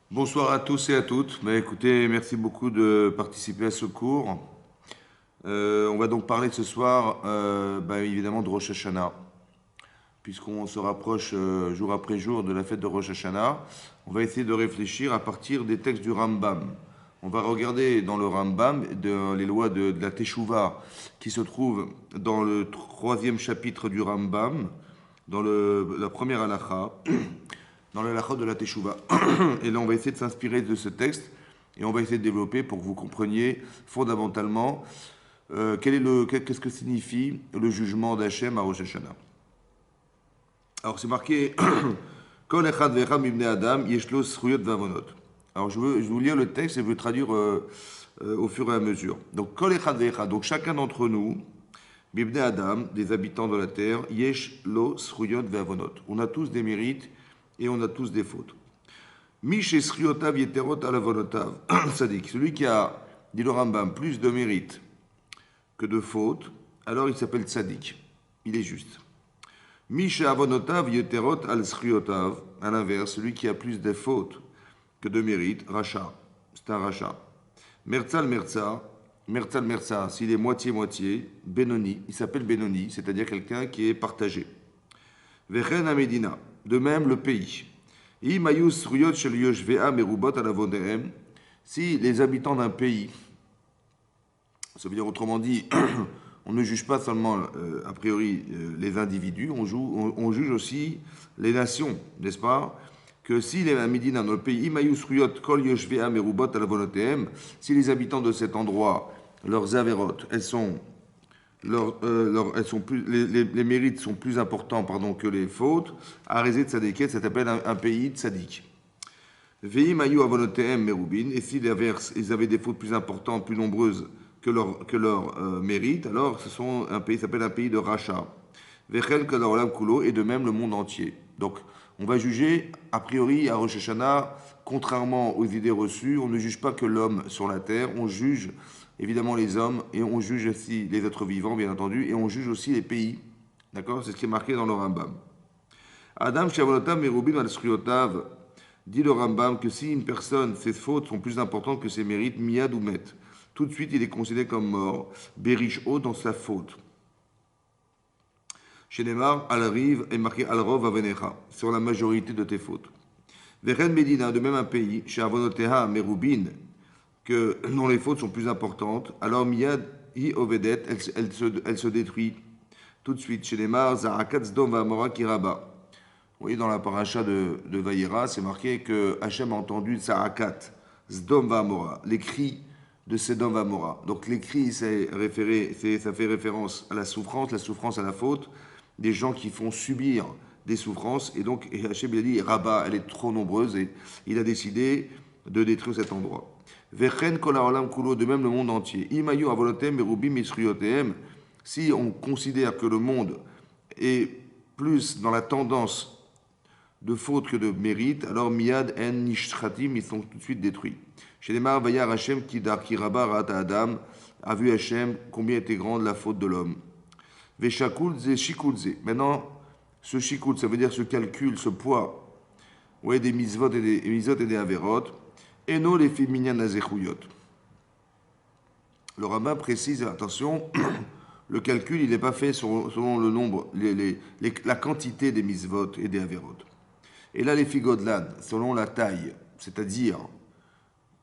Bonsoir à tous et à toutes. Écoutez, merci beaucoup de participer à ce cours. On va donc parler ce soir, évidemment, de Rosh Hashanah, puisqu'on se rapproche jour après jour de la fête de Rosh Hashanah. On va essayer de réfléchir à partir des textes du Rambam. On va regarder dans le Rambam les lois de la Teshuvah qui se trouvent dans le troisième chapitre du Rambam, dans la première halakha, dans le halakha de la Teshuvah. Et là, on va essayer de s'inspirer de ce texte et on va essayer de développer pour que vous compreniez fondamentalement qu'est-ce que signifie le jugement d'Hachem à Rosh Hashanah. Alors, c'est marqué Kol echad ve'echad mibnei Adam yeshlo zchuyot ve'avonot. Alors, je vais vous lire le texte et je vais le traduire au fur et à mesure. Donc, Kol echad ve'echad, donc chacun d'entre nous, mibnei Adam, des habitants de la terre, yeshlo zchuyot ve'avonot. On a tous des mérites et on a tous des fautes. Mish esriotav yeterot alavonotav. Sadik, celui qui a, dit le Rambam, plus de mérite que de fautes, alors il s'appelle tzadik. Il est juste. Mish avonotav yeterot al sriotav. À l'inverse, celui qui a plus de fautes que de mérite, racha. C'est un racha. Mertzal merza, s'il est moitié-moitié, benoni, il s'appelle benoni, c'est-à-dire quelqu'un qui est partagé. Vechen amedina, de même le pays. Si les habitants d'un pays, ça veut dire autrement dit, on ne juge pas seulement a priori les individus, on juge aussi les nations, n'est-ce pas? Que si les Médina dans le pays, si les habitants de cet endroit, leurs avérotes, elles sont plus, les mérites sont plus importants que les fautes. Arézé tzadéket, ça s'appelle un pays tzadik. Veim ayu avonotehem merubin, et si l'inverse, ils avaient des fautes plus importantes, plus nombreuses que leur mérite, alors un pays s'appelle un pays de rachat. Vechel kalaolam kulo, et de même le monde entier. Donc, on va juger, a priori, à Rosh Hashanah, contrairement aux idées reçues, on ne juge pas que l'homme sur la terre, on juge évidemment les hommes, et on juge aussi les êtres vivants, bien entendu, et on juge aussi les pays. D'accord? C'est ce qui est marqué dans le Rambam. Adam shavonotav merubin al sriotav, dit le Rambam que si une personne, ses fautes sont plus importantes que ses mérites, miyad ou met, tout de suite il est considéré comme mort, berish-o dans sa faute. Chez Neymar, al-riv est marqué al-rov avenecha, sur la majorité de tes fautes. Vechen Medina, de même un pays, chez avonoteha merubin, dont les fautes sont plus importantes, alors miyad hi ovedet, elle se détruit tout de suite. Chez Neymar, zarakat zdom va'amora kiraba. Vous voyez, dans la paracha de Vayera, c'est marqué que Hachem a entendu Zarakat, Zdom Vamora, les cris de Sedom Vamora. Donc les cris, ça fait référence à la souffrance à la faute, des gens qui font subir des souffrances. Et donc Hachem il a dit, Rabat, elle est trop nombreuse et il a décidé de détruire cet endroit. Vechen kol haolam kulo, de même le monde entier. Imayu avolotem merubim misriotem, si on considère que le monde est plus dans la tendance de faute que de mérite, alors Miyad en Nishtratim, ils sont tout de suite détruits. Chez les Mar, Vayar Hashem Kidar Kiraba Rata Adam, a vu Hashem combien était grande la faute de l'homme. Veshakulze Shikulze. Maintenant, ce Shikul, ça veut dire ce calcul, ce poids, ouais, des misvot et des averot, et non les féminines azechuyot. Le rabbin précise, attention, le calcul, il n'est pas fait selon le nombre, la quantité des misvot et des averot. Et là, les figodlan, selon la taille, c'est-à-dire,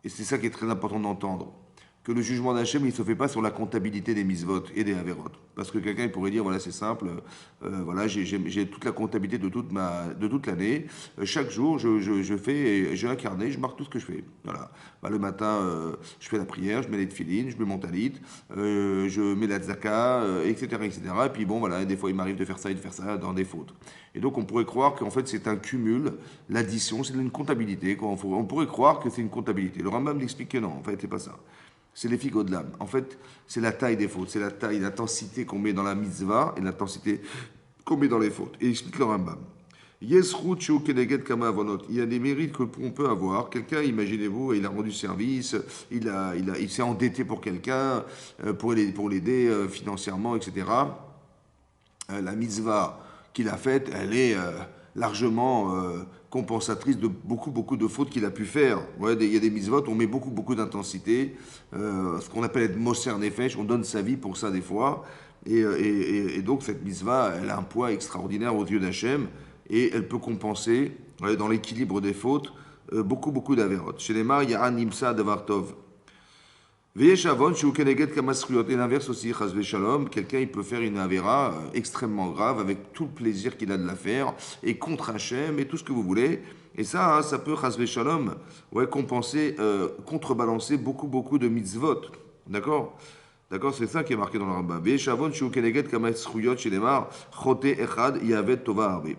et c'est ça qui est très important d'entendre, que le jugement d'Hachem, il ne se fait pas sur la comptabilité des misvot et des averot. Parce que quelqu'un pourrait dire, voilà, c'est simple, voilà, j'ai toute la comptabilité de toute l'année. Chaque jour, j'ai un carnet, je marque tout ce que je fais. Voilà. Bah, le matin, je fais la prière, je mets les tefilines, je mets mon talit, je mets la tzaka, etc., etc. Et puis bon, voilà, des fois, il m'arrive de faire ça et de faire ça dans des fautes. Et donc, on pourrait croire qu'en fait, c'est un cumul, l'addition, c'est une comptabilité. Quoi. On pourrait croire que c'est une comptabilité. Le Rambam l'explique que non, en fait, c'est pas ça. C'est les figots de l'âme. En fait, c'est la taille des fautes, c'est la taille, l'intensité qu'on met dans la mitzvah et l'intensité qu'on met dans les fautes. Et il explique le Rambam. Il y a des mérites qu'on peut avoir. Quelqu'un, imaginez-vous, il a rendu service, il s'est endetté pour quelqu'un, pour l'aider financièrement, etc. La mitzvah qu'il a faite, largement compensatrice de beaucoup de fautes qu'il a pu faire. Ouais, il y a des mitzvot, on met beaucoup d'intensité, ce qu'on appelle être Moser Nefesh, on donne sa vie pour ça des fois, et donc cette mitzvah, elle a un poids extraordinaire aux yeux d'Hachem, et elle peut compenser, ouais, dans l'équilibre des fautes, beaucoup d'avérotes. Chez les Mar, il y a un Nimsa Davartov. Ve'eshavon shu keneged kamasriot. Et l'inverse aussi, chas shalom, quelqu'un il peut faire une avéra extrêmement grave avec tout le plaisir qu'il a de la faire et contre Hachem et tout ce que vous voulez. Et ça, hein, ça peut chas shalom, ouais, compenser, contrebalancer beaucoup de mitzvot. D'accord? D'accord, c'est ça qui est marqué dans le Rambam. Ve'eshavon shu keneged kamasriot chez les mar, chote echad yavet tova arbe.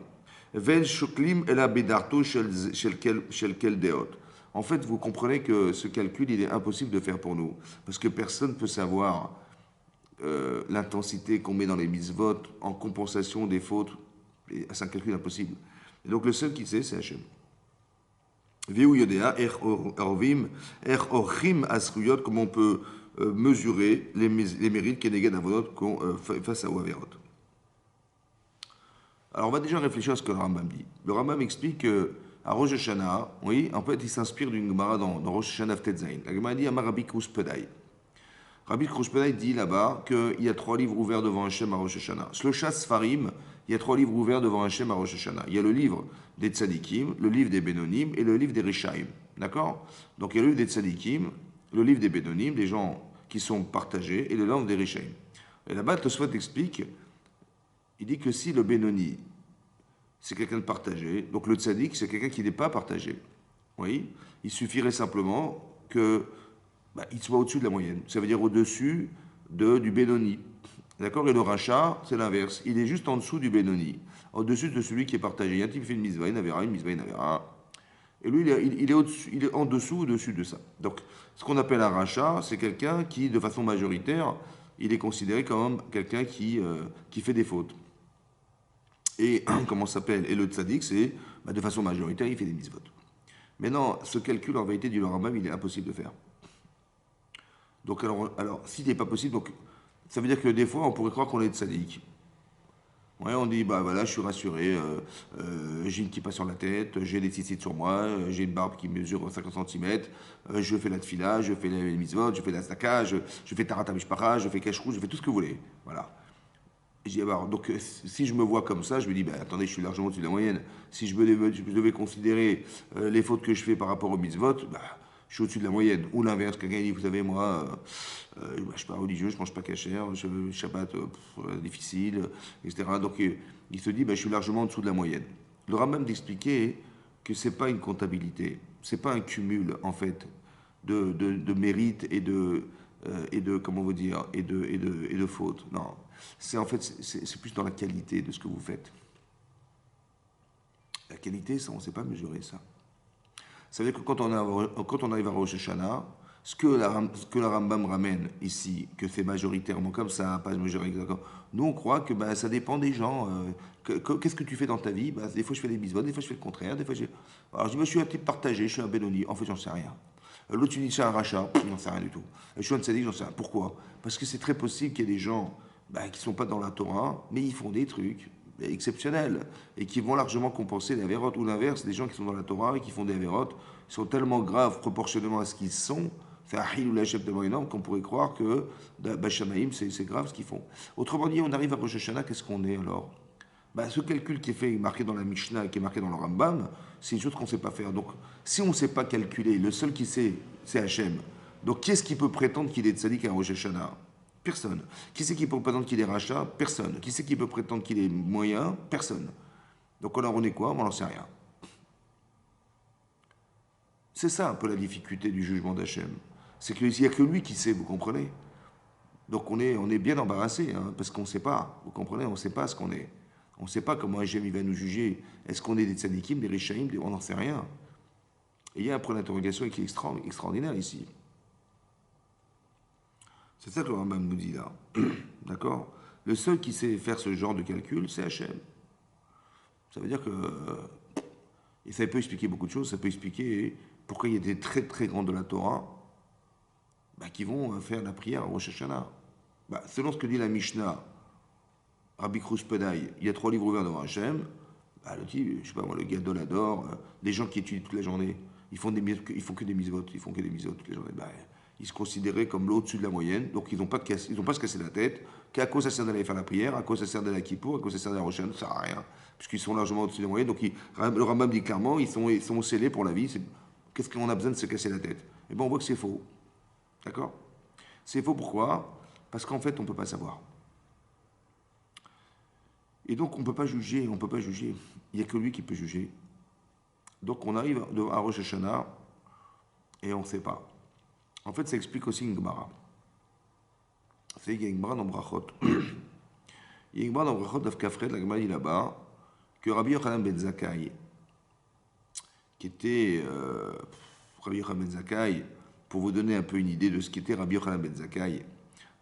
Ven shuklim ela bedarto shel kel deot. En fait, vous comprenez que ce calcul, il est impossible de faire pour nous. Parce que personne ne peut savoir l'intensité qu'on met dans les mitzvot en compensation des fautes. C'est un calcul impossible. Et donc le seul qui sait, c'est Hachem. Veu yodea, orvim, orchim asruyot, comment on peut mesurer les mérites keneged avodot face à Averot. Alors on va déjà réfléchir à ce que le Rambam dit. Le Rambam explique que à Rosh Hashanah, oui, en fait, il s'inspire d'une Gemara dans Rosh Hashanah Tetzain. La Gemara dit Amar Rabbi Kruspedai. Rabbi Kruspedai dit là-bas qu'il y a 3 livres ouverts devant Hachem à Rosh Hashanah. Slosha Sfarim, il y a 3 livres ouverts devant Hachem à Rosh Hashanah. Il y a le livre des Tzadikim, le livre des Benonim et le livre des Rishaim. D'accord? Donc il y a le livre des Tzadikim, le livre des Benonim, des gens qui sont partagés, et le livre des Rishaim. Et là-bas, Tosfot explique, il dit que si le Benoni, c'est quelqu'un de partagé. Donc le tzaddik, c'est quelqu'un qui n'est pas partagé. Oui, il suffirait simplement que il soit au-dessus de la moyenne. Ça veut dire au-dessus du Benoni. D'accord? Et le rachat, c'est l'inverse. Il est juste en dessous du Benoni. Au-dessus de celui qui est partagé. Il y a un type qui fait une mitzvah, une avera, une mitzvah, une avera. Et lui, il est au-dessus, il est en dessous, au-dessus de ça. Donc, ce qu'on appelle un rachat, c'est quelqu'un qui, de façon majoritaire, il est considéré comme quelqu'un qui fait des fautes. Et comment ça s'appelle? Et le tzaddik, c'est de façon majoritaire, il fait des mitzvot. Maintenant, ce calcul, en vérité, du Rambam, il est impossible de faire. Donc, alors s'il n'est pas possible, donc, ça veut dire que des fois, on pourrait croire qu'on est tzaddik. Ouais, on dit, bah voilà, je suis rassuré, j'ai une kippa sur la tête, j'ai des tzitzit sur moi, j'ai une barbe qui mesure 50 cm, je fais la tfila, je fais les mitzvot, je fais la staka, je fais tarat mishpacha, je fais kashrut, je fais tout ce que vous voulez. Voilà. Alors, donc, si je me vois comme ça, je me dis, attendez, je suis largement au-dessus de la moyenne. Si je devais considérer les fautes que je fais par rapport aux mitzvot, je suis au-dessus de la moyenne. Ou l'inverse, quelqu'un dit, vous savez, moi, je ne suis pas religieux, je ne mange pas cachère, Shabbat, difficile, etc. Donc, il se dit, je suis largement en dessous de la moyenne. Le Rambam d'expliquer que ce n'est pas une comptabilité, ce n'est pas un cumul, en fait, de mérite et de comment vous dire, et de fautes. Non. C'est en fait, c'est plus dans la qualité de ce que vous faites. La qualité, ça, on ne sait pas mesurer ça. Ça veut dire que quand on arrive à Rosh Hashanah, ce que la Rambam ramène ici, que c'est majoritairement comme ça, pas mesuré exactement, nous on croit que ça dépend des gens. Qu'est-ce que tu fais dans ta vie? Des fois je fais des mitzvot, des fois je fais le contraire, des fois Alors je dis, je suis un type partagé, je suis un Benoni. En fait, j'en sais rien. L'autre, tu dis, c'est un rachat, j'en sais rien du tout. Je suis un tzaddik, j'en sais rien. Pourquoi? Parce que c'est très possible qu'il y ait des gens qui ne sont pas dans la Torah, mais ils font des trucs exceptionnels et qui vont largement compenser les avérotes. Ou l'inverse, des gens qui sont dans la Torah et qui font des avérotes sont tellement graves proportionnellement à ce qu'ils sont, c'est un hil ou la chef tellement énorme qu'on pourrait croire que Bachamaïm, c'est grave ce qu'ils font. Autrement dit, on arrive à Rosh Hashanah, qu'est-ce qu'on est alors? Ce calcul qui est fait, marqué dans la Mishnah, qui est marqué dans le Rambam, c'est une chose qu'on ne sait pas faire. Donc, si on ne sait pas calculer, le seul qui sait, c'est Hachem. Donc, qui est-ce qui peut prétendre qu'il est tzaddik à Rosh Hashanah? Personne. Qui c'est qui peut prétendre qu'il est rachat? Personne. Qui c'est qui peut prétendre qu'il est moyen? Personne. Donc, alors, on est quoi? On n'en sait rien. C'est ça un peu la difficulté du jugement d'Hachem. C'est qu'il n'y a que lui qui sait, vous comprenez? Donc, on est bien embarrassé, parce qu'on ne sait pas. Vous comprenez? On ne sait pas ce qu'on est. On ne sait pas comment Hachem va nous juger. Est-ce qu'on est des tzadikim, des rishaïm, on n'en sait rien. Et il y a un point d'interrogation qui est extraordinaire ici. C'est ça que le Rambam nous dit là. D'accord? Le seul qui sait faire ce genre de calcul, c'est Hachem. Ça veut dire que... Et ça peut expliquer beaucoup de choses. Ça peut expliquer pourquoi il y a des très très grands de la Torah qui vont faire la prière à Rosh Hashanah. Selon ce que dit la Mishnah, Rabbi Kruspedai, il y a 3 livres ouverts devant Hachem. Bah, le type, je sais pas moi, le gadolador, des gens qui étudient toute la journée, ils font que des mises-votes, ils font que des mises-votes toute la journée. Bah, ils se considéraient comme au-dessus de la moyenne, donc ils n'ont pas, ils ont pas à se casser la tête. Qu'à quoi ça sert d'aller faire la prière, à quoi ça sert d'aller à Kippour, à quoi ça sert d'aller à Rosh Hashanah, ça sert à rien, puisqu'ils sont largement au-dessus de la moyenne. Donc le Rambam dit clairement, ils sont scellés pour la vie. Qu'est-ce qu'on a besoin de se casser la tête? Et bien on voit que c'est faux. D'accord? C'est faux pourquoi? Parce qu'en fait, on ne peut pas savoir. Et donc, on ne peut pas juger, on ne peut pas juger. Il n'y a que lui qui peut juger. Donc, on arrive à Rosh Hashanah et on ne sait pas. En fait, ça explique aussi une Gemara. C'est qu'il y a une Gemara dans Brachot. Il y a une Gemara dans Brachot d'Afkafret, la Gemara dit là-bas, que Rabbi Yochanan ben Zakkai, qui était Rabbi Yochanan ben Zakkai, pour vous donner un peu une idée de ce qu'était Rabbi Yochanan ben Zakkai,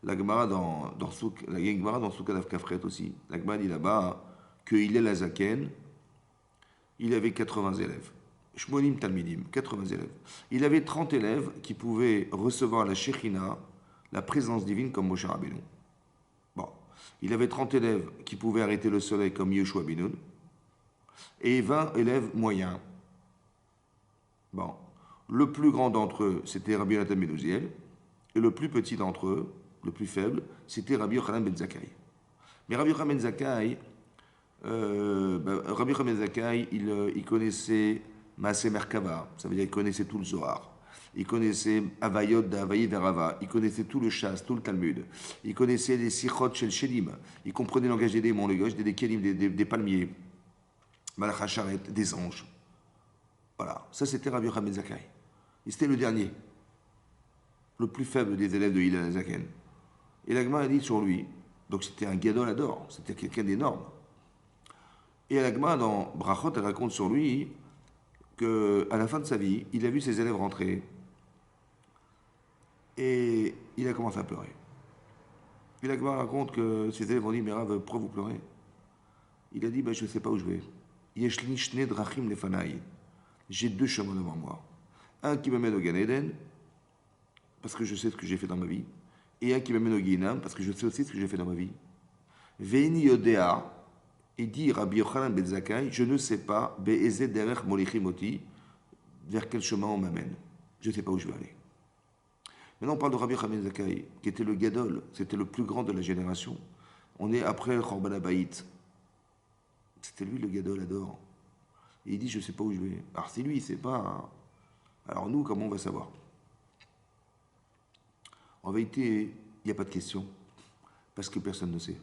la Gemara il y a une Gemara dans Souka d'Afkafret aussi. La Gemara dit là-bas qu'il est la Zaken, il avait 80 élèves. Shmonim Talmidim, 80 élèves. Il avait 30 élèves qui pouvaient recevoir la Shekhinah, la présence divine comme Moshe Rabbeinu. Bon. Il avait 30 élèves qui pouvaient arrêter le soleil comme Yoshua Benoun. Et 20 élèves moyens. Bon. Le plus grand d'entre eux, c'était Rabbi Yonatan ben Uziel. Et le plus petit d'entre eux, le plus faible, c'était Rabbi Yochanan ben Zakkai. Mais Rabbi Yochanan ben Zakkai, il connaissait Maaseh Merkava, ça veut dire qu'il connaissait tout le Zohar. Il connaissait Avayot d'Avayi Verava. Il connaissait tout le Shas, tout le Talmud. Il connaissait les Sichot Shel Shelim. Il comprenait le langage des démons, le langage des Kelim, des palmiers, Malach HaSharet, des anges. Voilà, ça c'était Rabbi Yochanan ben Zakkai. Et c'était le dernier, le plus faible des élèves de Hillel Zaken. Et la Gemara a dit sur lui, donc c'était un gadolador, c'était quelqu'un d'énorme. Et la Gemara dans Brachot, elle raconte sur lui qu'à la fin de sa vie, il a vu ses élèves rentrer et il a commencé à pleurer. Puis la Gemara raconte que ses élèves ont dit, mais Rav, pourquoi vous pleurez? Il a dit, je ne sais pas où je vais. Yeshli shne drachim lefanai. J'ai deux chemins devant moi. Un qui m'amène au Gan Eden, parce que je sais ce que j'ai fait dans ma vie, et un qui m'amène au Guinam, parce que je sais aussi ce que j'ai fait dans ma vie. Veini Yodea, et dit Rabbi Yochanan ben Zakkai, je ne sais pas, Be'ezeh derech molichimoti, vers quel chemin on m'amène. Je ne sais pas où je vais aller. Maintenant, on parle de Rabbi Yochanan ben Zakkai, qui était le Gadol, c'était le plus grand de la génération. On est après le Chorban Abayit. C'était lui le Gadol Ador. Et il dit, je ne sais pas où je vais. Alors c'est lui, c'est pas. Hein. Alors nous, comment on va savoir? En vérité, il n'y a pas de question, parce que personne ne sait.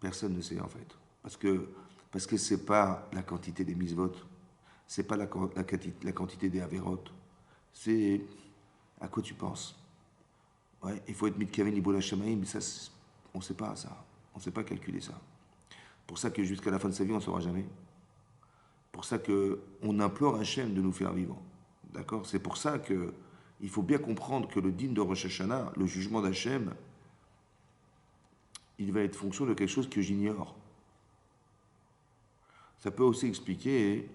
Personne ne sait en fait. Parce que ce n'est pas la quantité des mises-votes, ce n'est pas la quantité des avérotes, c'est à quoi tu penses. Ouais, il faut être mitkaven iboula shamaïm, mais ça, on ne sait pas ça. On ne sait pas calculer ça. Pour ça que jusqu'à la fin de sa vie, on ne saura jamais. Pour ça qu'on implore Hachem de nous faire vivre. D'accord? C'est pour ça qu'il faut bien comprendre que le din de Rosh Hashanah, le jugement d'Hachem, il va être fonction de quelque chose que j'ignore. Ça peut aussi expliquer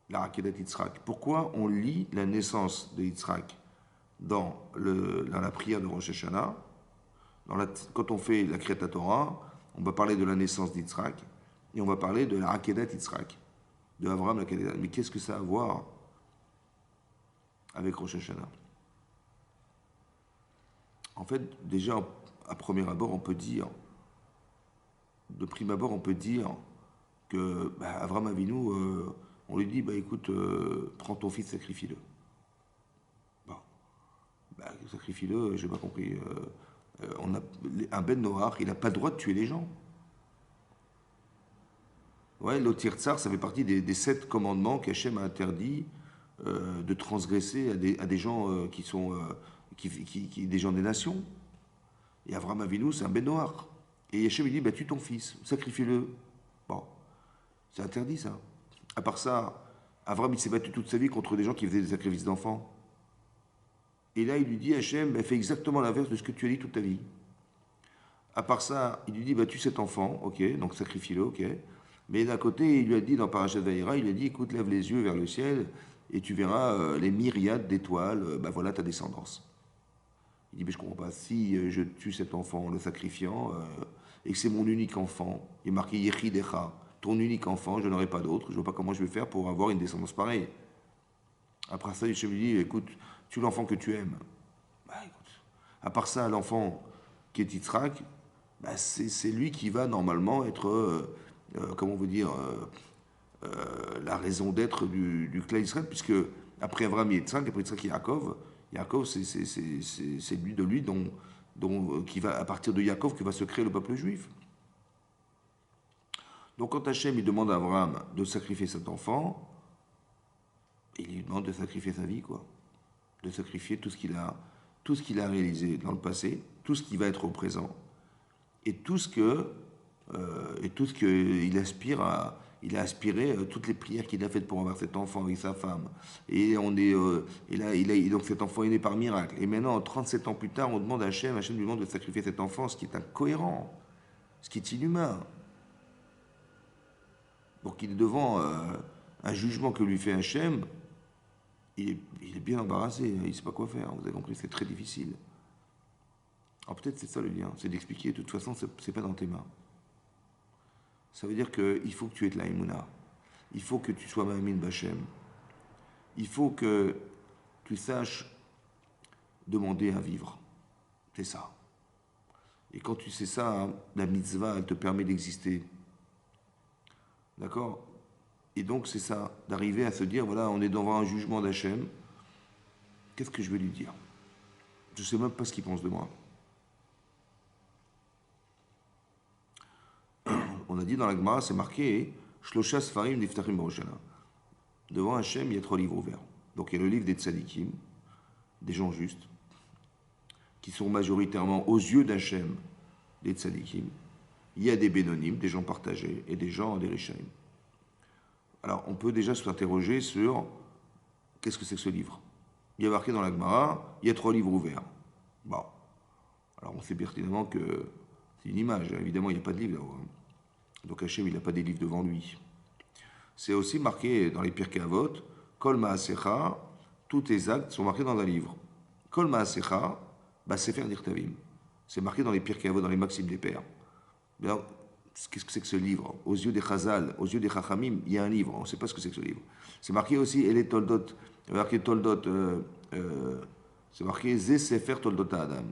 la Rakedat Yitzhak. Pourquoi on lit la naissance de Yitzhak dans la prière de Rosh Hashanah? Quand on fait la Kriyat Torah, on va parler de la naissance d'Yitzhak et on va parler de la Rakedat Yitzhak, de Avraham la Rakedat. Mais qu'est-ce que ça a à voir avec Rosh Hashanah? En fait, déjà, à premier abord, on peut dire, de prime abord, on peut dire que Avraham Avinu, on lui dit, écoute, prends ton fils, sacrifie-le. Bon, sacrifie-le, je n'ai pas compris. Un Ben Noach, il n'a pas le droit de tuer les gens. Ouais, l'Otir Tsar, ça fait partie des 7 commandements qu'Hachem a interdit de transgresser à des gens qui sont des gens des nations. Et Avraham Avinu, c'est un Ben Noach. Et Hachem, il dit, tue ton fils, sacrifie-le. Bon, c'est interdit ça. À part ça, Avraham, il s'est battu toute sa vie contre des gens qui faisaient des sacrifices d'enfants. Et là, il lui dit, Hachem, fais exactement l'inverse de ce que tu as dit toute ta vie. À part ça, il lui dit, tue cet enfant, ok, donc sacrifie-le, ok. Mais d'un côté, il lui a dit, dans Parashat Vayera, il lui a dit, écoute, lève les yeux vers le ciel et tu verras les myriades d'étoiles, voilà ta descendance. Il dit, mais je ne comprends pas, si je tue cet enfant en le sacrifiant, et que c'est mon unique enfant, il est marqué Yechidecha, ton unique enfant, je n'aurai pas d'autre, je ne vois pas comment je vais faire pour avoir une descendance pareille. Après ça, Hachem lui dit, écoute, tu l'enfant que tu aimes. Bah, écoute, à part ça, l'enfant qui est Yitzhak, bah, c'est lui qui va normalement être, comment vous dire, la raison d'être du clan Israël, puisque après Abraham et Yitzhak, après Yitzhak et Yaakov, Yaakov, c'est lui de lui qui va, à partir de Yaakov que va se créer le peuple juif. Donc quand Hachem il demande à Abraham de sacrifier cet enfant, il lui demande de sacrifier sa vie, quoi. De sacrifier tout ce qu'il a réalisé dans le passé, tout ce qui va être au présent, et tout ce qu'il aspire à. Il a aspiré toutes les prières qu'il a faites pour avoir cet enfant avec sa femme. Et donc cet enfant est né par miracle. Et maintenant, 37 ans plus tard, on demande à Hachem lui demande de sacrifier cet enfant, ce qui est incohérent, ce qui est inhumain. Donc il est devant un jugement que lui fait Hachem, il est bien embarrassé, il ne sait pas quoi faire, vous avez compris, c'est très difficile. Alors peut-être c'est ça le lien, c'est d'expliquer, de toute façon, c'est pas dans tes mains. Ça veut dire qu'il faut que tu aies de la Emouna, il faut que tu sois Ma'amin Bachem, il faut que tu saches demander à vivre, c'est ça. Et quand tu sais ça, hein, la mitzvah, elle te permet d'exister. D'accord? Et donc c'est ça, d'arriver à se dire, voilà, on est devant un jugement d'Hachem, qu'est-ce que je vais lui dire? Je ne sais même pas ce qu'il pense de moi. On a dit dans la Gemara, c'est marqué, Shlosha Sfarim Niftachim Baroshana. Devant Hachem, il y a 3 livres ouverts. Donc il y a le livre des tzadikim, des gens justes, qui sont majoritairement aux yeux d'Hachem, des tzadikim. Il y a des bénonymes, des gens partagés, et des gens des rishaim. Alors on peut déjà s'interroger sur qu'est-ce que c'est que ce livre. Il y a marqué dans la Gemara, il y a 3 livres ouverts. Bon. Alors on sait pertinemment que c'est une image, évidemment il n'y a pas de livre là-haut. Donc Hachem il n'a pas des livres devant lui. C'est aussi marqué dans les Pirkei Avot, Kol Ma'asecha, tous tes actes sont marqués dans un livre. Kol Ma'asecha, Sefer Nirtavim. C'est marqué dans les Pirkei Avot, dans les Maximes des Pères. Alors, qu'est-ce que c'est que ce livre? Aux yeux des Chazal, aux yeux des Chachamim, il y a un livre, on ne sait pas ce que c'est que ce livre. C'est marqué aussi, et les Toldot, c'est marqué Ze Sefer Toldot Adam.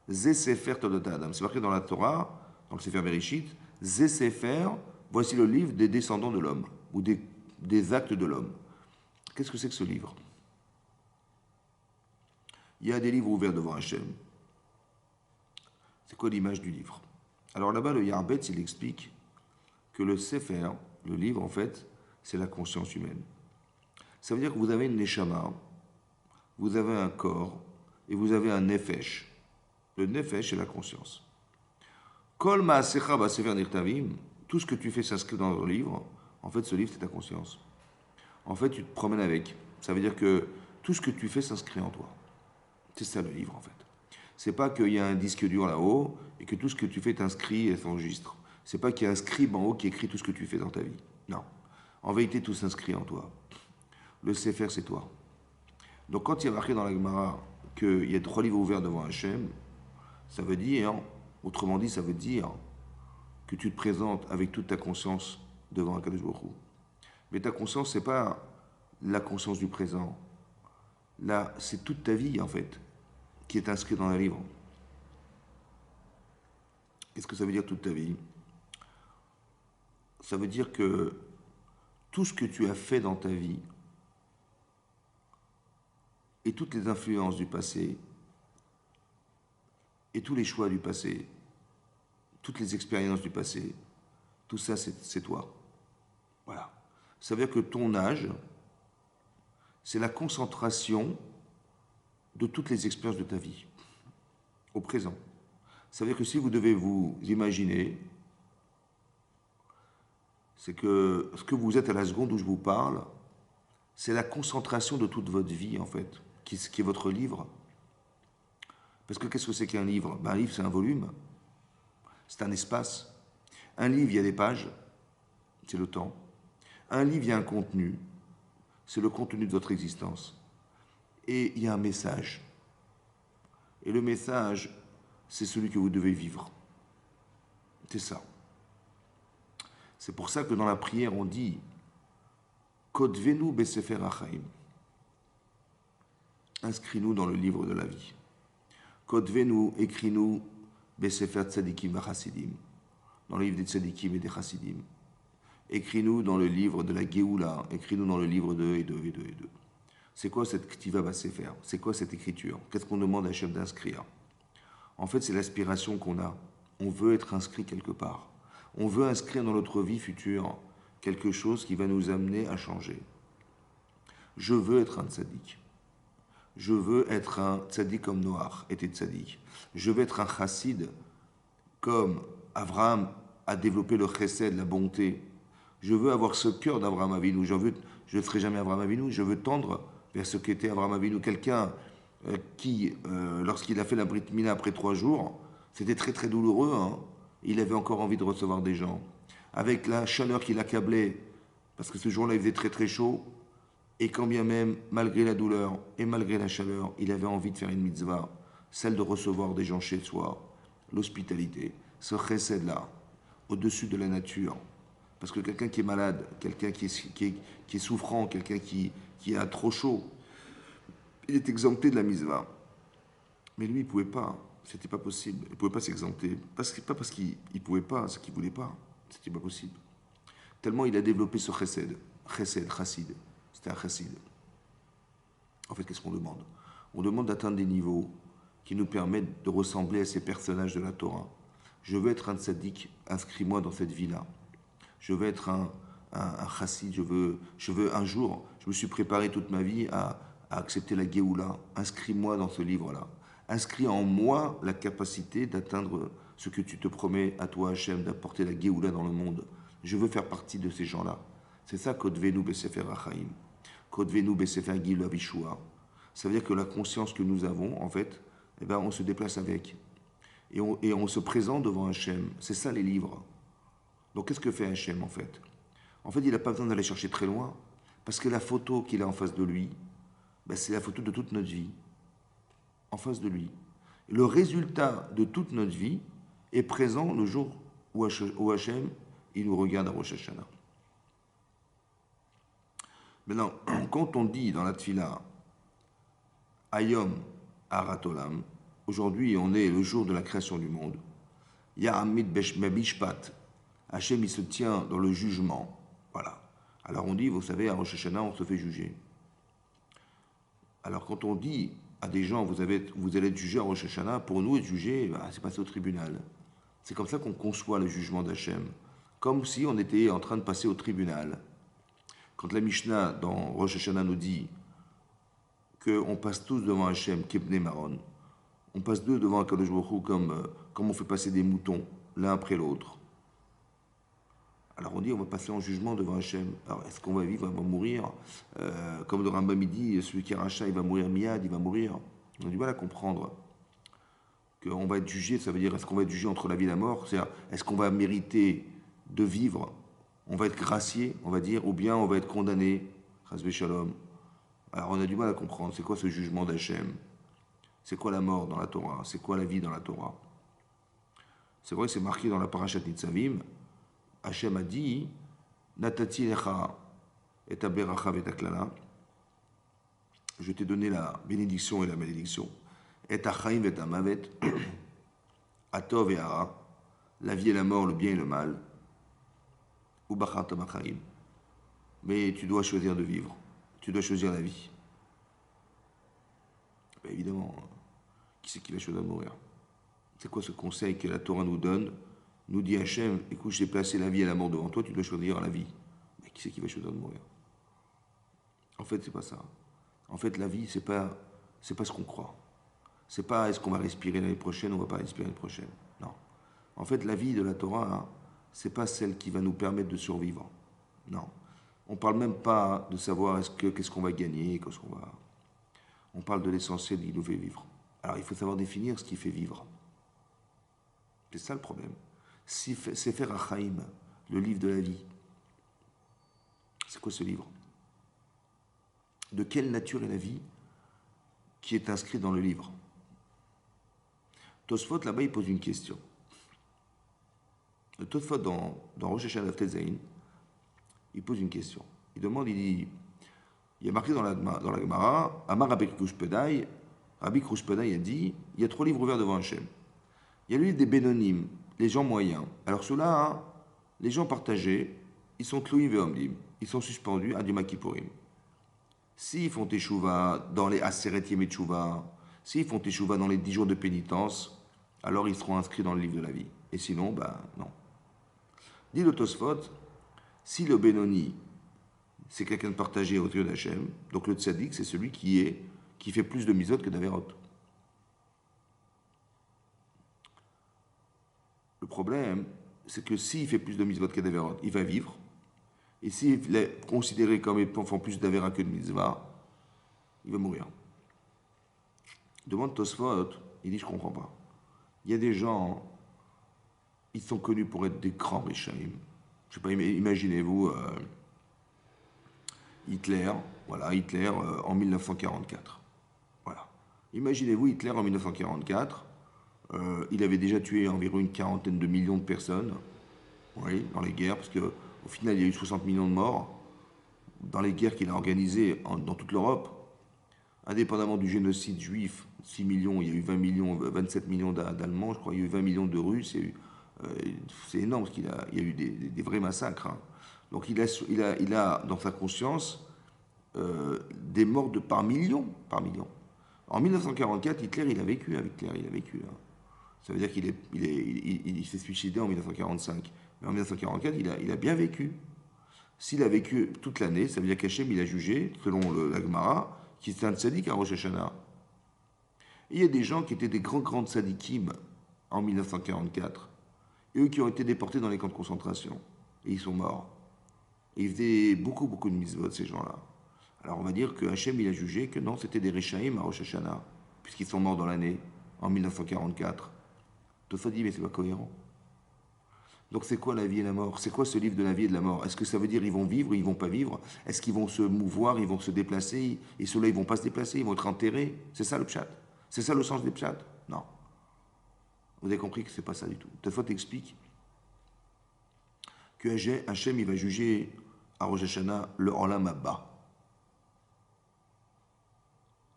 Ze Sefer Toldot Adam. C'est marqué dans la Torah, dans le Sefer Bereshit, Ze Sefer, voici le livre des descendants de l'homme, ou des actes de l'homme. Qu'est-ce que c'est que ce livre? Il y a des livres ouverts devant Hachem. C'est quoi l'image du livre? Alors là-bas, le Yarbetz, il explique que le Sefer, le livre, en fait, c'est la conscience humaine. Ça veut dire que vous avez une neshama, vous avez un corps, et vous avez un nefesh. Le nefesh, c'est la conscience. Kol ma'asecha ba'sefer nirtavim, tout ce que tu fais s'inscrit dans le livre. En fait, ce livre, c'est ta conscience. En fait, tu te promènes avec. Ça veut dire que tout ce que tu fais s'inscrit en toi. C'est ça le livre, en fait. C'est pas qu'il y a un disque dur là-haut et que tout ce que tu fais t'inscrit et s'enregistre. C'est pas qu'il y a un scribe en haut qui écrit tout ce que tu fais dans ta vie. Non. En vérité, tout s'inscrit en toi. Le Sefer, c'est toi. Donc, quand il y a marqué dans la Gemara qu'il y a 3 livres ouverts devant Hachem, ça veut dire, autrement dit, ça veut dire que tu te présentes avec toute ta conscience devant Akadosh Baruch Hu. Mais ta conscience, c'est pas la conscience du présent. Là, c'est toute ta vie, en fait, qui est inscrite dans un livre. Qu'est-ce que ça veut dire toute ta vie? Ça veut dire que tout ce que tu as fait dans ta vie et toutes les influences du passé et tous les choix du passé, toutes les expériences du passé, tout ça c'est toi. Voilà. Ça veut dire que ton âge, c'est la concentration de toutes les expériences de ta vie, au présent. Ça veut dire que si vous devez vous imaginer, c'est que ce que vous êtes à la seconde où je vous parle, c'est la concentration de toute votre vie, en fait, qui est votre livre. Parce que qu'est-ce que c'est qu'un livre? Un livre, c'est un volume, c'est un espace. Un livre, il y a des pages, c'est le temps. Un livre, il y a un contenu, c'est le contenu de votre existence. Et il y a un message. Et le message, c'est celui que vous devez vivre. C'est ça. C'est pour ça que dans la prière, on dit Kodvenu besefer achaim. Inscris-nous dans le livre de la vie. Kodvenu, écris-nous besefer tzadikim v'chassidim. Dans le livre des tzadikim et des chassidim. Écris-nous dans le livre de la Géoula. Écris-nous dans le livre de et de et de et de. C'est quoi cette ktiva besefer? C'est quoi cette écriture? Qu'est-ce qu'on demande à Hachem d'inscrire? En fait, c'est l'aspiration qu'on a. On veut être inscrit quelque part. On veut inscrire dans notre vie future quelque chose qui va nous amener à changer. Je veux être un tzaddik. Je veux être un tzaddik comme Noach était tzaddik. Je veux être un chassid comme Abraham a développé le chesed, la bonté. Je veux avoir ce cœur d'Abraham Avinu. Je ne serai jamais Abraham Avinu. Je veux tendre vers ce qu'était Abraham Avinu. Quelqu'un qui, lorsqu'il a fait la Brit Mila après 3 jours, c'était très très douloureux. Hein. Il avait encore envie de recevoir des gens. Avec la chaleur qui l'accablait, parce que ce jour-là il faisait très très chaud, et quand bien même, malgré la douleur et malgré la chaleur, il avait envie de faire une mitzvah, celle de recevoir des gens chez soi, l'hospitalité, ce chesed-là, au-dessus de la nature. Parce que quelqu'un qui est malade, quelqu'un qui est souffrant, quelqu'un qui a trop chaud, il est exempté de la mitzvah. Mais lui, il ne pouvait pas. C'était pas possible. Il ne pouvait pas s'exempter. Pas parce qu'il ne pouvait pas, c'est qu'il ne voulait pas. C'était pas possible. Tellement il a développé ce chesed. Chassid. C'était un chassid. En fait, qu'est-ce qu'on demande? On demande d'atteindre des niveaux qui nous permettent de ressembler à ces personnages de la Torah. Je veux être un tzaddik, inscris-moi dans cette vie-là. Je veux être un chassid, je veux un jour, je me suis préparé toute ma vie à accepter la Géoula. Inscris-moi dans ce livre-là. Inscris en moi la capacité d'atteindre ce que tu te promets à toi, Hachem, d'apporter la Géoula dans le monde. Je veux faire partie de ces gens-là. C'est ça, Kodvenu besefer achaim. Kodvenu besefer gil avishua. Ça veut dire que la conscience que nous avons, en fait, eh ben, on se déplace avec. Et on se présente devant Hachem. C'est ça les livres. Donc qu'est-ce que fait Hachem, en fait? En fait, il n'a pas besoin d'aller chercher très loin, parce que la photo qu'il a en face de lui, ben, c'est la photo de toute notre vie. En face de lui. Le résultat de toute notre vie est présent le jour où Hachem, il nous regarde à Rosh Hashanah. Maintenant, quand on dit dans la Tfila, Ayom Aratolam, aujourd'hui on est le jour de la création du monde, Ya'amid Bishpat, Hachem il se tient dans le jugement. Voilà. Alors on dit, vous savez, à Rosh Hashanah on se fait juger. Alors quand on dit à des gens, vous allez être jugé à Rosh Hashanah, pour nous être jugé, bah, c'est passé au tribunal. C'est comme ça qu'on conçoit le jugement d'Hachem. Comme si on était en train de passer au tribunal. Quand la Mishnah dans Rosh Hashanah nous dit qu'on passe tous devant Hachem, Kebnei Maron, on passe deux devant Akadosh Baruch Hu comme on fait passer des moutons l'un après l'autre. Alors on dit on va passer en jugement devant Hachem. Alors est-ce qu'on va vivre, on va mourir comme le Rambam dit, celui qui est rachat, il va mourir miad, il va mourir. On a du mal à comprendre qu'on va être jugé, ça veut dire est-ce qu'on va être jugé entre la vie et la mort? C'est-à-dire est-ce qu'on va mériter de vivre? On va être gracié, on va dire, ou bien on va être condamné, Chasvé Shalom. Alors on a du mal à comprendre, c'est quoi ce jugement d'Hachem? C'est quoi la mort dans la Torah? C'est quoi la vie dans la Torah? C'est vrai que c'est marqué dans la Parashat Nitzavim. Hachem a dit Natati lecha et ta beracha et ta klala. Je t'ai donné la bénédiction et la malédiction. Et ta chaim et ta mavet. Atov et ara. La vie et la mort, le bien et le mal. Ou bachar tamachaim. Mais tu dois choisir de vivre. Tu dois choisir la vie. Ben évidemment, qui c'est qui va choisir de mourir? C'est quoi ce conseil que la Torah nous donne? Nous dit Hachem, écoute, j'ai placé la vie et la mort devant toi, tu dois choisir la vie. Mais qui c'est qui va choisir de mourir? En fait, c'est pas ça. En fait, la vie, c'est pas ce qu'on croit. C'est pas est-ce qu'on va respirer l'année prochaine ou on va pas respirer l'année prochaine. Non. En fait, la vie de la Torah, hein, c'est pas celle qui va nous permettre de survivre. Non. On parle même pas de savoir qu'est-ce qu'on va gagner, qu'est-ce qu'on va. On parle de l'essentiel qui nous fait vivre. Alors, il faut savoir définir ce qui fait vivre. C'est ça le problème. Sefer Achaim, le livre de la vie. C'est quoi ce livre? De quelle nature est la vie qui est inscrite dans le livre? Tosfot, là-bas, il pose une question. Le Tosfot dans Rosh Hashanah Tezaïn, il pose une question. Il demande, il dit, il y a marqué dans la Gemara, Amar Rabbi Krushpedai, Rabbi Krushpedai a dit, il y a 3 livres ouverts devant Hachem. Il y a le livre des Bénonim, les gens moyens. Alors ceux-là, hein, les gens partagés, ils sont Tlouim Veomdim, ils sont suspendus à Yom Kippourim. S'ils font Teshuvah dans les Aseret Yemei Teshuvah, s'ils font Teshuvah dans les 10 jours de pénitence, alors ils seront inscrits dans le livre de la vie. Et sinon, ben non. Dit le Tosfot, si le Benoni, c'est quelqu'un de partagé au yeux d'Hachem, donc le Tzadik, c'est celui qui fait plus de misot que d'Averot. Le problème, c'est que s'il fait plus de misot que d'Averot, il va vivre. Et s'il est considéré comme faisant plus d'Avera que de mitzvah, il va mourir. Il demande Tosfot, il dit je comprends pas. Il y a des gens, ils sont connus pour être des grands Réchaïm. Je sais pas, imaginez-vous Hitler, voilà, Hitler en 1944. Voilà. Imaginez-vous Hitler en 1944, il avait déjà tué environ une 40aine de millions de personnes, oui, dans les guerres, parce qu'au final il y a eu 60 millions de morts dans les guerres qu'il a organisées dans toute l'Europe. Indépendamment du génocide juif, 6 millions, il y a eu 20 millions, 27 millions d'Allemands, je crois, il y a eu 20 millions de Russes, c'est énorme parce qu'il y a eu des vrais massacres. Hein. Donc il a dans sa conscience des morts par millions, par millions. En 1944, Hitler, il a vécu avec Hitler, il a vécu. Hein. Ça veut dire qu'il s'est suicidé en 1945. Mais en 1944, il a bien vécu. S'il a vécu toute l'année, ça veut dire qu'Hachem, il a jugé, selon la Gemara, qu'il était un tzaddik à Rosh Hashanah. Et il y a des gens qui étaient des grands tzaddikim en 1944. Et eux qui ont été déportés dans les camps de concentration. Et ils sont morts. Et ils faisaient beaucoup de mitzvot, ces gens-là. Alors on va dire que Hachem, il a jugé que non, c'était des Réchaïm à Rosh Hashanah, puisqu'ils sont morts dans l'année, en 1944. Tout ça dit, mais c'est pas cohérent. Donc c'est quoi la vie et la mort? C'est quoi ce livre de la vie et de la mort? Est-ce que ça veut dire ils vont vivre, ils vont pas vivre? Est-ce qu'ils vont se mouvoir, ils vont se déplacer? Et ceux-là, ils vont pas se déplacer, ils vont être enterrés? C'est ça le pshat? C'est ça le sens des pshat? Non. Vous avez compris que c'est pas ça du tout. Toutefois, t'expliques que Hachem, il va juger à Rosh Hashanah le Olam Abba.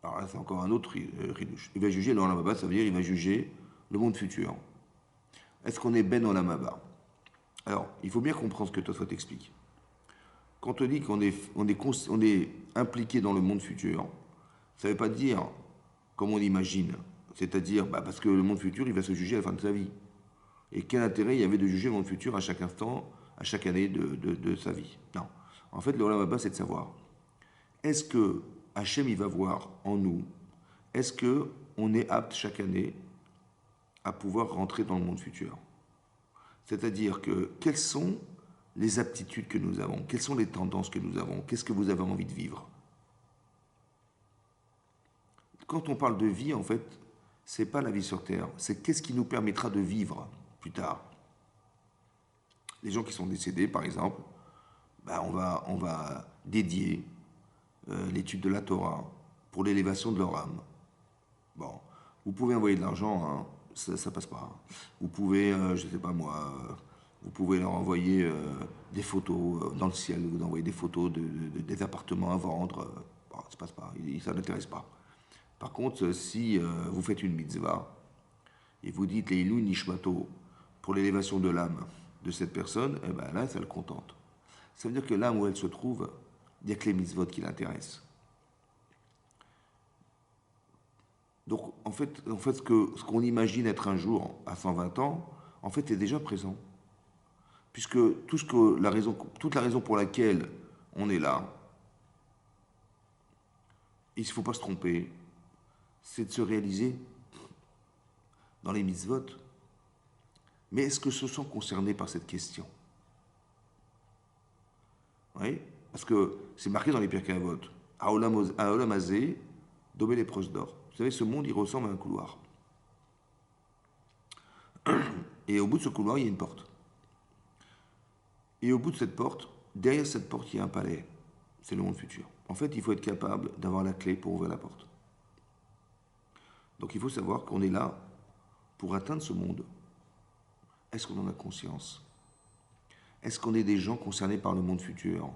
Alors là, c'est encore un autre ridouche. Il va juger le Olam Abba, ça veut dire il va juger le monde futur. Est-ce qu'on est Ben Olam Abba? Alors, il faut bien comprendre ce que Tosfot explique. Quand on dit qu'on est impliqué dans le monde futur, ça ne veut pas dire comme on imagine. C'est-à-dire, parce que le monde futur, il va se juger à la fin de sa vie. Et quel intérêt il y avait de juger le monde futur à chaque instant, à chaque année de sa vie? Non. En fait, le Olam Abba, c'est de savoir, est-ce que Hachem, il va voir en nous, est-ce qu'on est apte chaque année à pouvoir rentrer dans le monde futur? C'est-à-dire que quelles sont les aptitudes que nous avons? Quelles sont les tendances que nous avons? Qu'est-ce que vous avez envie de vivre? Quand on parle de vie, en fait, c'est pas la vie sur Terre, c'est qu'est-ce qui nous permettra de vivre plus tard. Les gens qui sont décédés, par exemple, on va dédier l'étude de la Torah pour l'élévation de leur âme. Bon, vous pouvez envoyer de l'argent, hein, ça passe pas. Vous pouvez, je sais pas moi, vous pouvez leur envoyer des photos dans le ciel, vous envoyer des photos des appartements à vendre, bon, ça passe pas, ça n'intéresse pas. Par contre, si vous faites une mitzvah et vous dites les Ilou Nishmato pour l'élévation de l'âme de cette personne, eh ben là, ça le contente. Ça veut dire que l'âme où elle se trouve, il n'y a que les mitzvot qui l'intéressent. Donc, en fait ce qu'on imagine être un jour à 120 ans, en fait, est déjà présent. Puisque toute la raison pour laquelle on est là, il ne faut pas se tromper, c'est de se réaliser dans les mitzvot. Mais est-ce que se sont concernés par cette question? Oui, parce que c'est marqué dans les Pirkei Avot. Haolam hazé, domé les proches d'or. Vous savez, ce monde, il ressemble à un couloir. Et au bout de ce couloir, il y a une porte. Et au bout de cette porte, derrière cette porte, il y a un palais. C'est le monde futur. En fait, il faut être capable d'avoir la clé pour ouvrir la porte. Donc il faut savoir qu'on est là pour atteindre ce monde. Est-ce qu'on en a conscience? Est-ce qu'on est des gens concernés par le monde futur?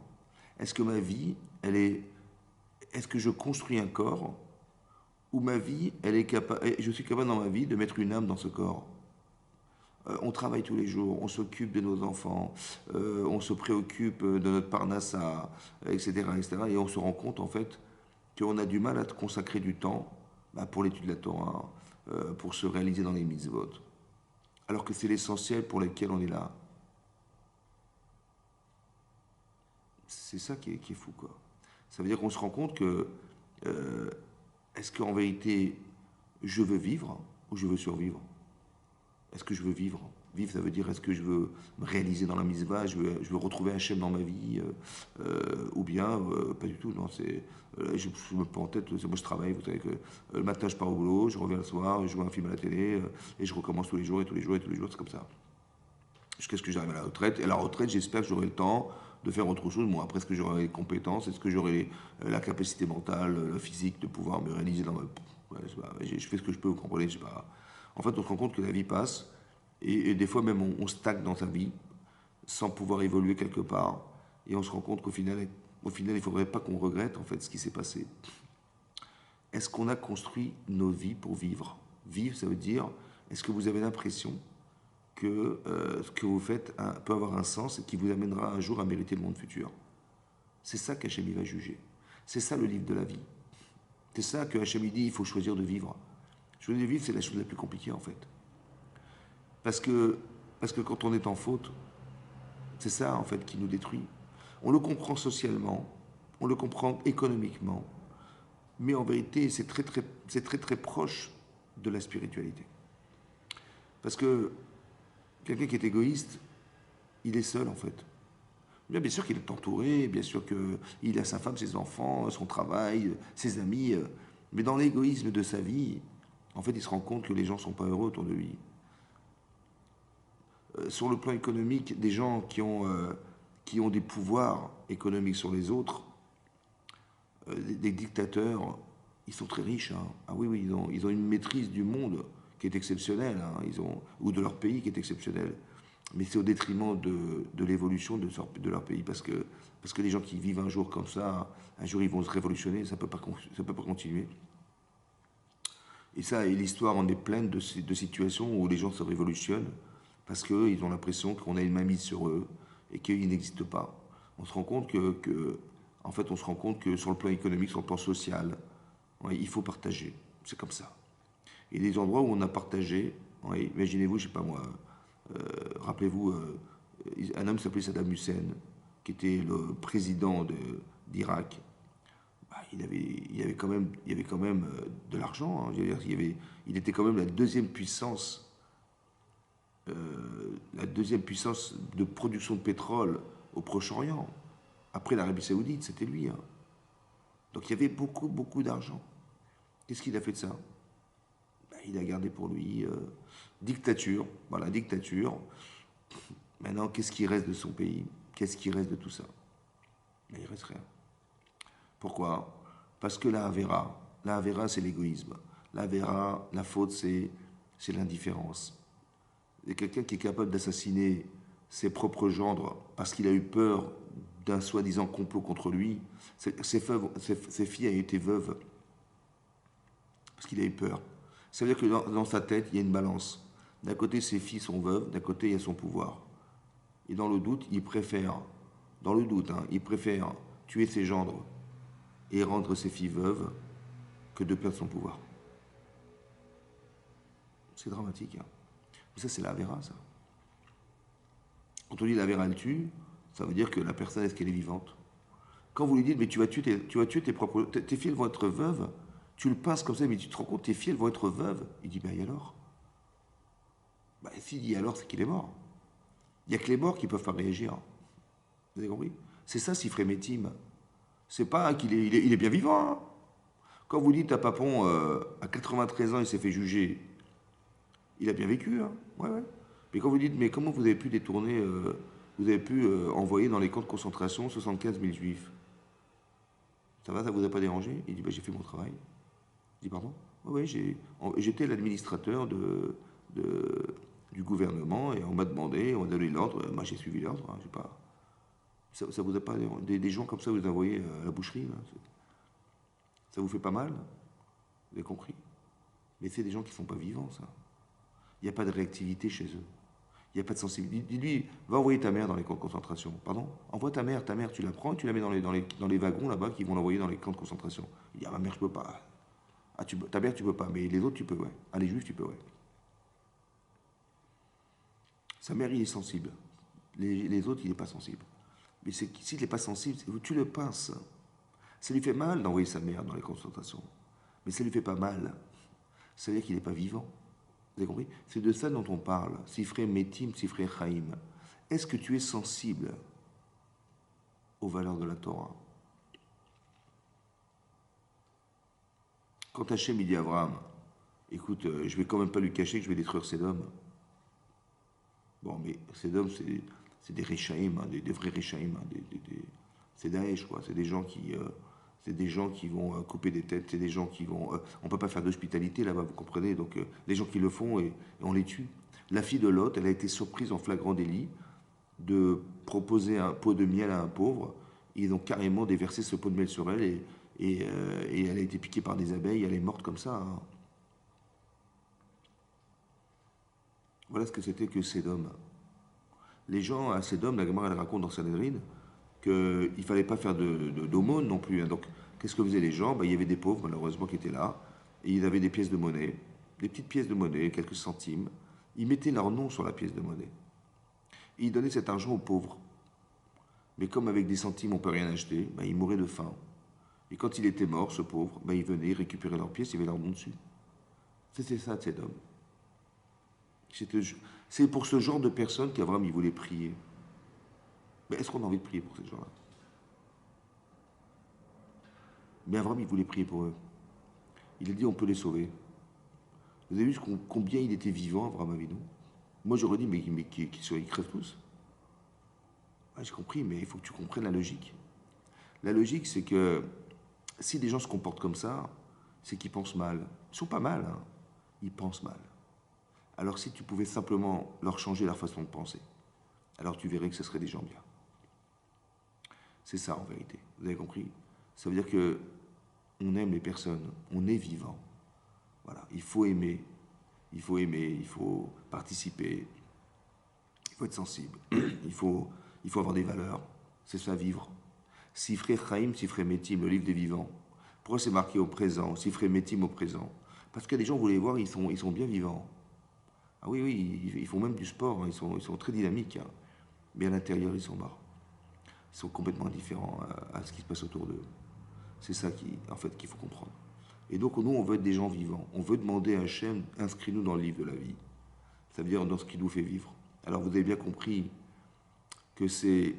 Est-ce que ma vie, elle est... Est-ce que je construis un corps où ma vie, elle est capable... Je suis capable dans ma vie de mettre une âme dans ce corps? On travaille tous les jours, on s'occupe de nos enfants, on se préoccupe de notre parnassa, etc., etc. Et on se rend compte, en fait, qu'on a du mal à consacrer du temps pour l'étude de la Torah, pour se réaliser dans les mitzvot. Alors que c'est l'essentiel pour lequel on est là. C'est ça qui est fou, quoi. Ça veut dire qu'on se rend compte que euh, est-ce qu'en vérité, je veux vivre ou je veux survivre? Est-ce que je veux vivre? Vivre, ça veut dire est-ce que je veux me réaliser dans la mitzvah, je veux retrouver Hachem dans ma vie, ou bien pas du tout. Non, je me prends en tête, moi je travaille, vous savez que le matin je pars au boulot, je reviens le soir, je vois un film à la télé, et je recommence tous les jours et tous les jours et tous les jours, c'est comme ça. Jusqu'à ce que j'arrive à la retraite. Et à la retraite, j'espère que j'aurai le temps de faire autre chose. Bon, après, est-ce que j'aurai les compétences? Est-ce que j'aurai la capacité mentale, la physique de pouvoir me réaliser dans ma... Ouais, je fais ce que je peux, vous comprenez, je sais pas. En fait, on se rend compte que la vie passe, et des fois même on stagne dans sa vie, sans pouvoir évoluer quelque part, et on se rend compte qu'au final, il ne faudrait pas qu'on regrette en fait ce qui s'est passé. Est-ce qu'on a construit nos vies pour vivre? Vivre, ça veut dire, est-ce que vous avez l'impression que ce que vous faites peut avoir un sens et qui vous amènera un jour à mériter le monde futur? C'est ça qu'Hachem va juger. C'est ça le livre de la vie. C'est ça que Hachem dit, il faut choisir de vivre. Choisir de vivre, c'est la chose la plus compliquée en fait. Parce que, parce que quand on est en faute, c'est ça en fait qui nous détruit. On le comprend socialement, on le comprend économiquement, mais en vérité, c'est très proche de la spiritualité. Parce que quelqu'un qui est égoïste, il est seul en fait. Bien sûr qu'il est entouré, bien sûr qu'il a sa femme, ses enfants, son travail, ses amis, mais dans l'égoïsme de sa vie, en fait, il se rend compte que les gens ne sont pas heureux autour de lui. Sur le plan économique, des gens qui ont des pouvoirs économiques sur les autres, des dictateurs, ils sont très riches. Hein. Ah oui, oui, ils ont une maîtrise du monde qui est exceptionnelle, hein. Ou de leur pays qui est exceptionnelle. Mais c'est au détriment de l'évolution de leur pays, parce que les gens qui vivent un jour comme ça, un jour ils vont se révolutionner, ça peut pas continuer. Et ça, et l'histoire en est pleine de situations où les gens se révolutionnent parce qu'ils ont l'impression qu'on a une mainmise sur eux et qu'ils n'existent pas. On se rend compte en fait, on se rend compte que sur le plan économique, sur le plan social, ouais, il faut partager. C'est comme ça. Et des endroits où on a partagé, ouais, imaginez-vous, je sais pas moi, rappelez-vous, un homme s'appelait Saddam Hussein, qui était le président d'Irak. Il y avait quand même de l'argent. Hein. Je veux dire, il était quand même la deuxième puissance de production de pétrole au Proche-Orient. Après l'Arabie Saoudite, c'était lui. Hein. Donc il y avait beaucoup, beaucoup d'argent. Qu'est-ce qu'il a fait de ça? Il a gardé pour lui dictature. Voilà, dictature. Maintenant, qu'est-ce qui reste de son pays? Qu'est-ce qui reste de tout ça? Il ne reste rien. Pourquoi? Parce que la Havera, c'est l'égoïsme. La Havera, la faute, c'est l'indifférence. Et quelqu'un qui est capable d'assassiner ses propres gendres parce qu'il a eu peur d'un soi-disant complot contre lui, ses filles ont été veuves parce qu'il a eu peur. Ça veut dire que dans sa tête, il y a une balance. D'un côté, ses filles sont veuves, d'un côté, il y a son pouvoir. Et dans le doute, il préfère tuer ses gendres et rendre ses filles veuves que de perdre son pouvoir. C'est dramatique. Hein. Mais ça, c'est la Vera, ça. Quand on dit la Vera, elle tue, ça veut dire que la personne, est-ce qu'elle est vivante? Quand vous lui dites, mais tu vas tuer tes propres... Tes filles, elles vont être veuves, tu le passes comme ça, mais tu te rends compte, tes filles, elles vont être veuves. Il dit, ben et alors? S'il dit alors, c'est qu'il est mort. Il n'y a que les morts qui peuvent pas réagir. Vous avez compris? C'est ça, Sifremetim. C'est pas qu'il est, il est bien vivant. Hein. Quand vous dites à Papon, à 93 ans, il s'est fait juger, il a bien vécu. Hein. Ouais, ouais. Mais quand vous dites, mais comment vous avez pu détourner, vous avez pu envoyer dans les camps de concentration 75 000 juifs? Ça vous a pas dérangé? Il dit, j'ai fait mon travail. Je dis, pardon? Oui, j'étais l'administrateur de du gouvernement et on m'a demandé, on m'a donné l'ordre, moi j'ai suivi l'ordre, hein, je sais pas. Ça vous a pas des gens comme ça vous envoyez à la boucherie là, ça vous fait pas mal? Vous avez compris? Mais c'est des gens qui ne sont pas vivants, ça. Il n'y a pas de réactivité chez eux. Il n'y a pas de sensibilité. Dis-lui, va envoyer ta mère dans les camps de concentration. Pardon? Envoie ta mère, tu la prends et tu la mets dans les wagons là-bas qui vont l'envoyer dans les camps de concentration. Il dit, ah, ma mère, je peux pas. Ah, ta mère, tu peux pas, mais les autres, tu peux, ouais. Ah, les juifs, tu peux, ouais. Sa mère, il est sensible. Les autres, il n'est pas sensible. Mais s'il n'est pas sensible, tu le pinces. Ça lui fait mal d'envoyer sa mère dans les concentrations. Mais ça lui fait pas mal. Ça veut dire qu'il n'est pas vivant. Vous avez compris? C'est de ça dont on parle. Sifré Metim, Sifré Chaim. Est-ce que tu es sensible aux valeurs de la Torah? Quand Hachem il dit à Abraham, écoute, je vais quand même pas lui cacher que je vais détruire Sédom. Bon, mais Sédom, c'est des Réchaïm, hein, des vrais Réchaïm. Hein, c'est Daesh, quoi. C'est des gens qui vont couper des têtes, c'est des gens qui vont... on ne peut pas faire d'hospitalité là-bas, vous comprenez? Donc les gens qui le font, et on les tue. La fille de Lot, elle a été surprise en flagrant délit de proposer un pot de miel à un pauvre. Ils ont carrément déversé ce pot de miel sur elle et elle a été piquée par des abeilles, elle est morte comme ça. Hein. Voilà ce que c'était que Sédom. Les gens à Sédom, la Gemara elle raconte dans Sanhedrin qu'il ne fallait pas faire d'aumône non plus. Hein. Donc, qu'est-ce que faisaient les gens? Il y avait des pauvres, malheureusement, qui étaient là, et ils avaient des pièces de monnaie, des petites pièces de monnaie, quelques centimes. Ils mettaient leur nom sur la pièce de monnaie. Et ils donnaient cet argent aux pauvres. Mais comme avec des centimes, on ne peut rien acheter, ils mouraient de faim. Et quand il était mort, ce pauvre, ils venaient récupérer leurs pièces, il y avait leur nom dessus. C'était ça, Sédom. C'est pour ce genre de personnes qu'Abraham, il voulait prier. Mais est-ce qu'on a envie de prier pour ces gens-là? Mais Abraham, il voulait prier pour eux. Il a dit, on peut les sauver. Vous avez vu combien il était vivant, Abraham Avinu? Moi, j'aurais dit, mais qu'ils crèvent tous. Ouais, j'ai compris, mais il faut que tu comprennes la logique. La logique, c'est que si des gens se comportent comme ça, c'est qu'ils pensent mal. Ils sont pas mal, hein. Ils pensent mal. Alors si tu pouvais simplement leur changer leur façon de penser, alors tu verrais que ce seraient des gens bien. C'est ça en vérité. Vous avez compris? Ça veut dire que on aime les personnes, on est vivant. Voilà, il faut aimer, il faut participer, il faut être sensible, il faut avoir des valeurs. C'est ça vivre. Sifré Chaim, Sifré Metim, le livre des vivants. Pourquoi c'est marqué au présent? Sifré Metim au présent. Parce que les gens, vous les voir, ils sont bien vivants. Ah oui, oui, ils font même du sport, hein, ils sont très dynamiques. Hein. Mais à l'intérieur, ils sont morts. Ils sont complètement indifférents à ce qui se passe autour d'eux. C'est ça en fait, qu'il faut comprendre. Et donc, nous, on veut être des gens vivants. On veut demander à Hachem, inscris-nous dans le livre de la vie. Ça veut dire dans ce qui nous fait vivre. Alors, vous avez bien compris que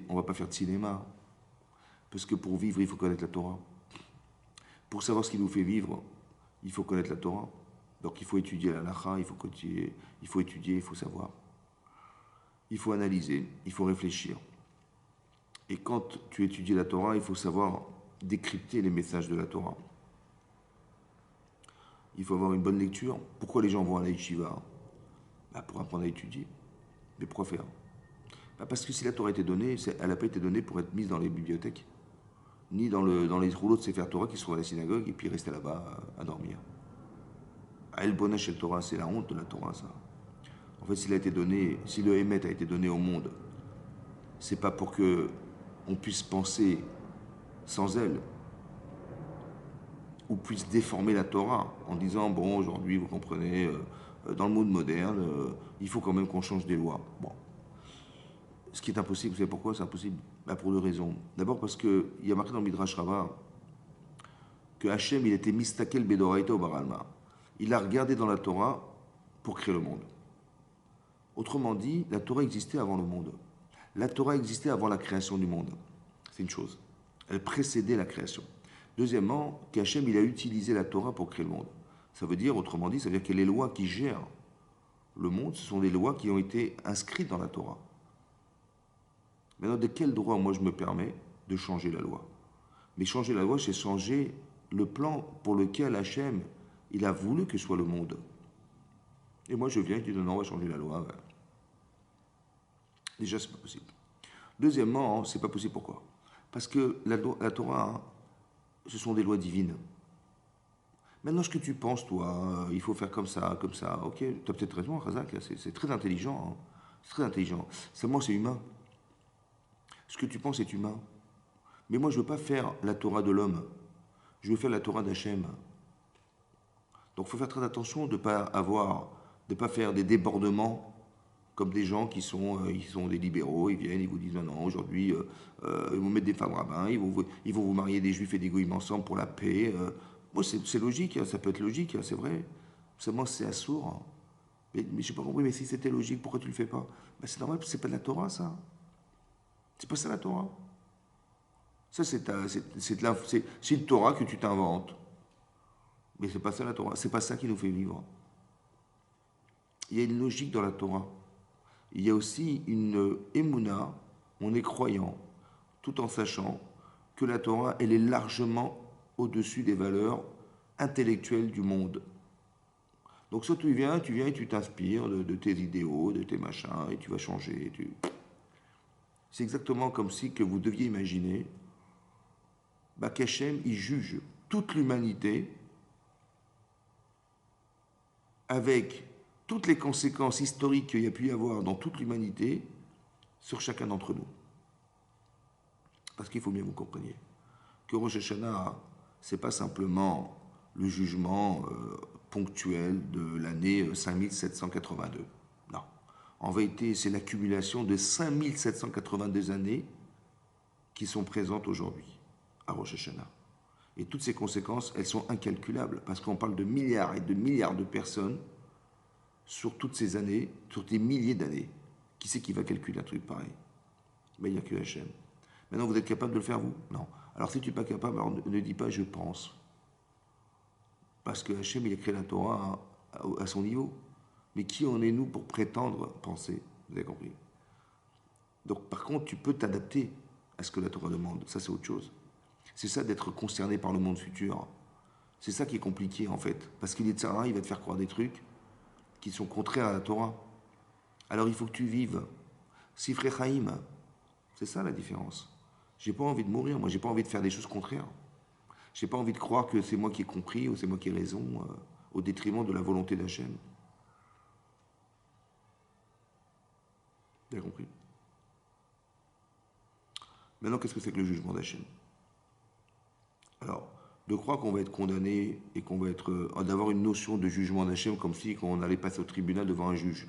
on ne va pas faire de cinéma. Parce que pour vivre, il faut connaître la Torah. Pour savoir ce qui nous fait vivre, il faut connaître la Torah. Donc il faut étudier la halakha, il faut étudier, il faut savoir. Il faut analyser, il faut réfléchir. Et quand tu étudies la Torah, il faut savoir décrypter les messages de la Torah. Il faut avoir une bonne lecture. Pourquoi les gens vont à la yeshiva? Pour apprendre à étudier. Mais pourquoi faire? Parce que si la Torah a été donnée, elle n'a pas été donnée pour être mise dans les bibliothèques, ni dans les rouleaux de Sefer Torah qui sont à la synagogue et puis rester là-bas à dormir. El Bonah Shel Torah, c'est la honte de la Torah, ça. En fait, si le Hémet a été donné au monde, c'est pas pour que on puisse penser sans elle, ou puisse déformer la Torah en disant, bon, aujourd'hui, vous comprenez, dans le monde moderne, il faut quand même qu'on change des lois. Bon. Ce qui est impossible, vous savez pourquoi c'est impossible? Pour deux raisons. D'abord parce qu'il y a marqué dans le Midrash Rabbah que Hachem, il était mistakel bedoraita au baralma. Il a regardé dans la Torah pour créer le monde. Autrement dit, la Torah existait avant le monde. La Torah existait avant la création du monde. C'est une chose. Elle précédait la création. Deuxièmement, qu'Hachem, il a utilisé la Torah pour créer le monde. Ça veut dire, autrement dit, ça veut dire que les lois qui gèrent le monde, ce sont des lois qui ont été inscrites dans la Torah. Maintenant, de quel droit, moi, je me permets de changer la loi? Mais changer la loi, c'est changer le plan pour lequel Hachem, il a voulu que soit le monde. Et moi, je viens et je dis non, on va changer la loi. Ouais. Déjà, c'est pas possible. Deuxièmement, c'est pas possible. Pourquoi? Parce que la Torah, hein, ce sont des lois divines. Maintenant, ce que tu penses, toi, il faut faire comme ça, ok, tu as peut-être raison, Razak, c'est très intelligent. Hein. C'est très intelligent. Seulement, c'est humain. Ce que tu penses est humain. Mais moi, je ne veux pas faire la Torah de l'homme. Je veux faire la Torah d'Hachem. Donc, il faut faire très attention de ne pas faire des débordements comme des gens ils sont des libéraux, ils viennent, ils vous disent non, non, aujourd'hui, ils vont mettre des femmes rabbins, ils vont vous marier des juifs et des goïms ensemble pour la paix. Moi, c'est logique, hein, ça peut être logique, hein, c'est vrai. Seulement, c'est assourd. Hein. Mais je n'ai pas compris, mais si c'était logique, pourquoi tu ne le fais pas? Ben, c'est normal, c'est pas de la Torah, ça. C'est pas ça la Torah. Ça, c'est une Torah que tu t'inventes. Mais c'est pas ça la Torah. C'est pas ça qui nous fait vivre. Il y a une logique dans la Torah. Il y a aussi une émouna, on est croyant, tout en sachant que la Torah, elle est largement au-dessus des valeurs intellectuelles du monde. Donc soit tu viens et tu t'inspires de tes idéaux, de tes machins, et tu vas changer. C'est exactement comme si que vous deviez imaginer qu'Hachem, il juge toute l'humanité avec toutes les conséquences historiques qu'il y a pu y avoir dans toute l'humanité sur chacun d'entre nous. Parce qu'il faut bien vous compreniez que Rosh Hashanah, ce n'est pas simplement le jugement ponctuel de l'année 5782. Non. En vérité, c'est l'accumulation de 5782 années qui sont présentes aujourd'hui à Rosh Hashanah. Et toutes ces conséquences, elles sont incalculables, parce qu'on parle de milliards et de milliards de personnes sur toutes ces années, sur des milliers d'années. Qui c'est qui va calculer un truc pareil? Ben, il n'y a que Hachem. Maintenant, vous êtes capable de le faire, vous? Non. Alors, si tu n'es pas capable, alors ne dis pas « je pense ». Parce que Hachem, il a créé la Torah à son niveau. Mais qui en est nous pour prétendre penser? Vous avez compris? Donc, par contre, tu peux t'adapter à ce que la Torah demande. Ça, c'est autre chose. C'est ça d'être concerné par le monde futur. C'est ça qui est compliqué, en fait. Parce qu'il est Tzara, il va te faire croire des trucs qui sont contraires à la Torah. Alors, il faut que tu vives. Sifrei Chaim. C'est ça, la différence. J'ai pas envie de mourir, moi, j'ai pas envie de faire des choses contraires. J'ai pas envie de croire que c'est moi qui ai compris ou c'est moi qui ai raison au détriment de la volonté d'Hachem. Vous avez compris? Maintenant, qu'est-ce que c'est que le jugement d'Hachem? Alors, de croire qu'on va être condamné et qu'on va être d'avoir une notion de jugement d'Hachem comme si on allait passer au tribunal devant un juge.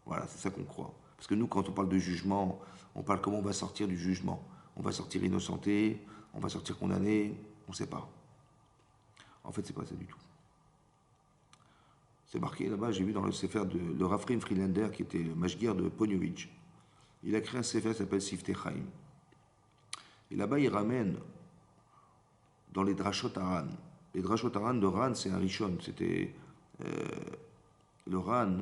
Voilà, c'est ça qu'on croit. Parce que nous, quand on parle de jugement, on parle comment on va sortir du jugement. On va sortir innocenté, on va sortir condamné, on ne sait pas. En fait, c'est pas ça du tout. C'est marqué là-bas, j'ai vu dans le Sefer de le Raphaim Friedlander, qui était le mashguir de Ponyovitch. Il a créé un Sefer qui s'appelle Siftei Chaim. Et là-bas, il ramène dans les Drashot Haran. Les Drashot Haran de Ran, c'est un Rishon. C'était le Ran,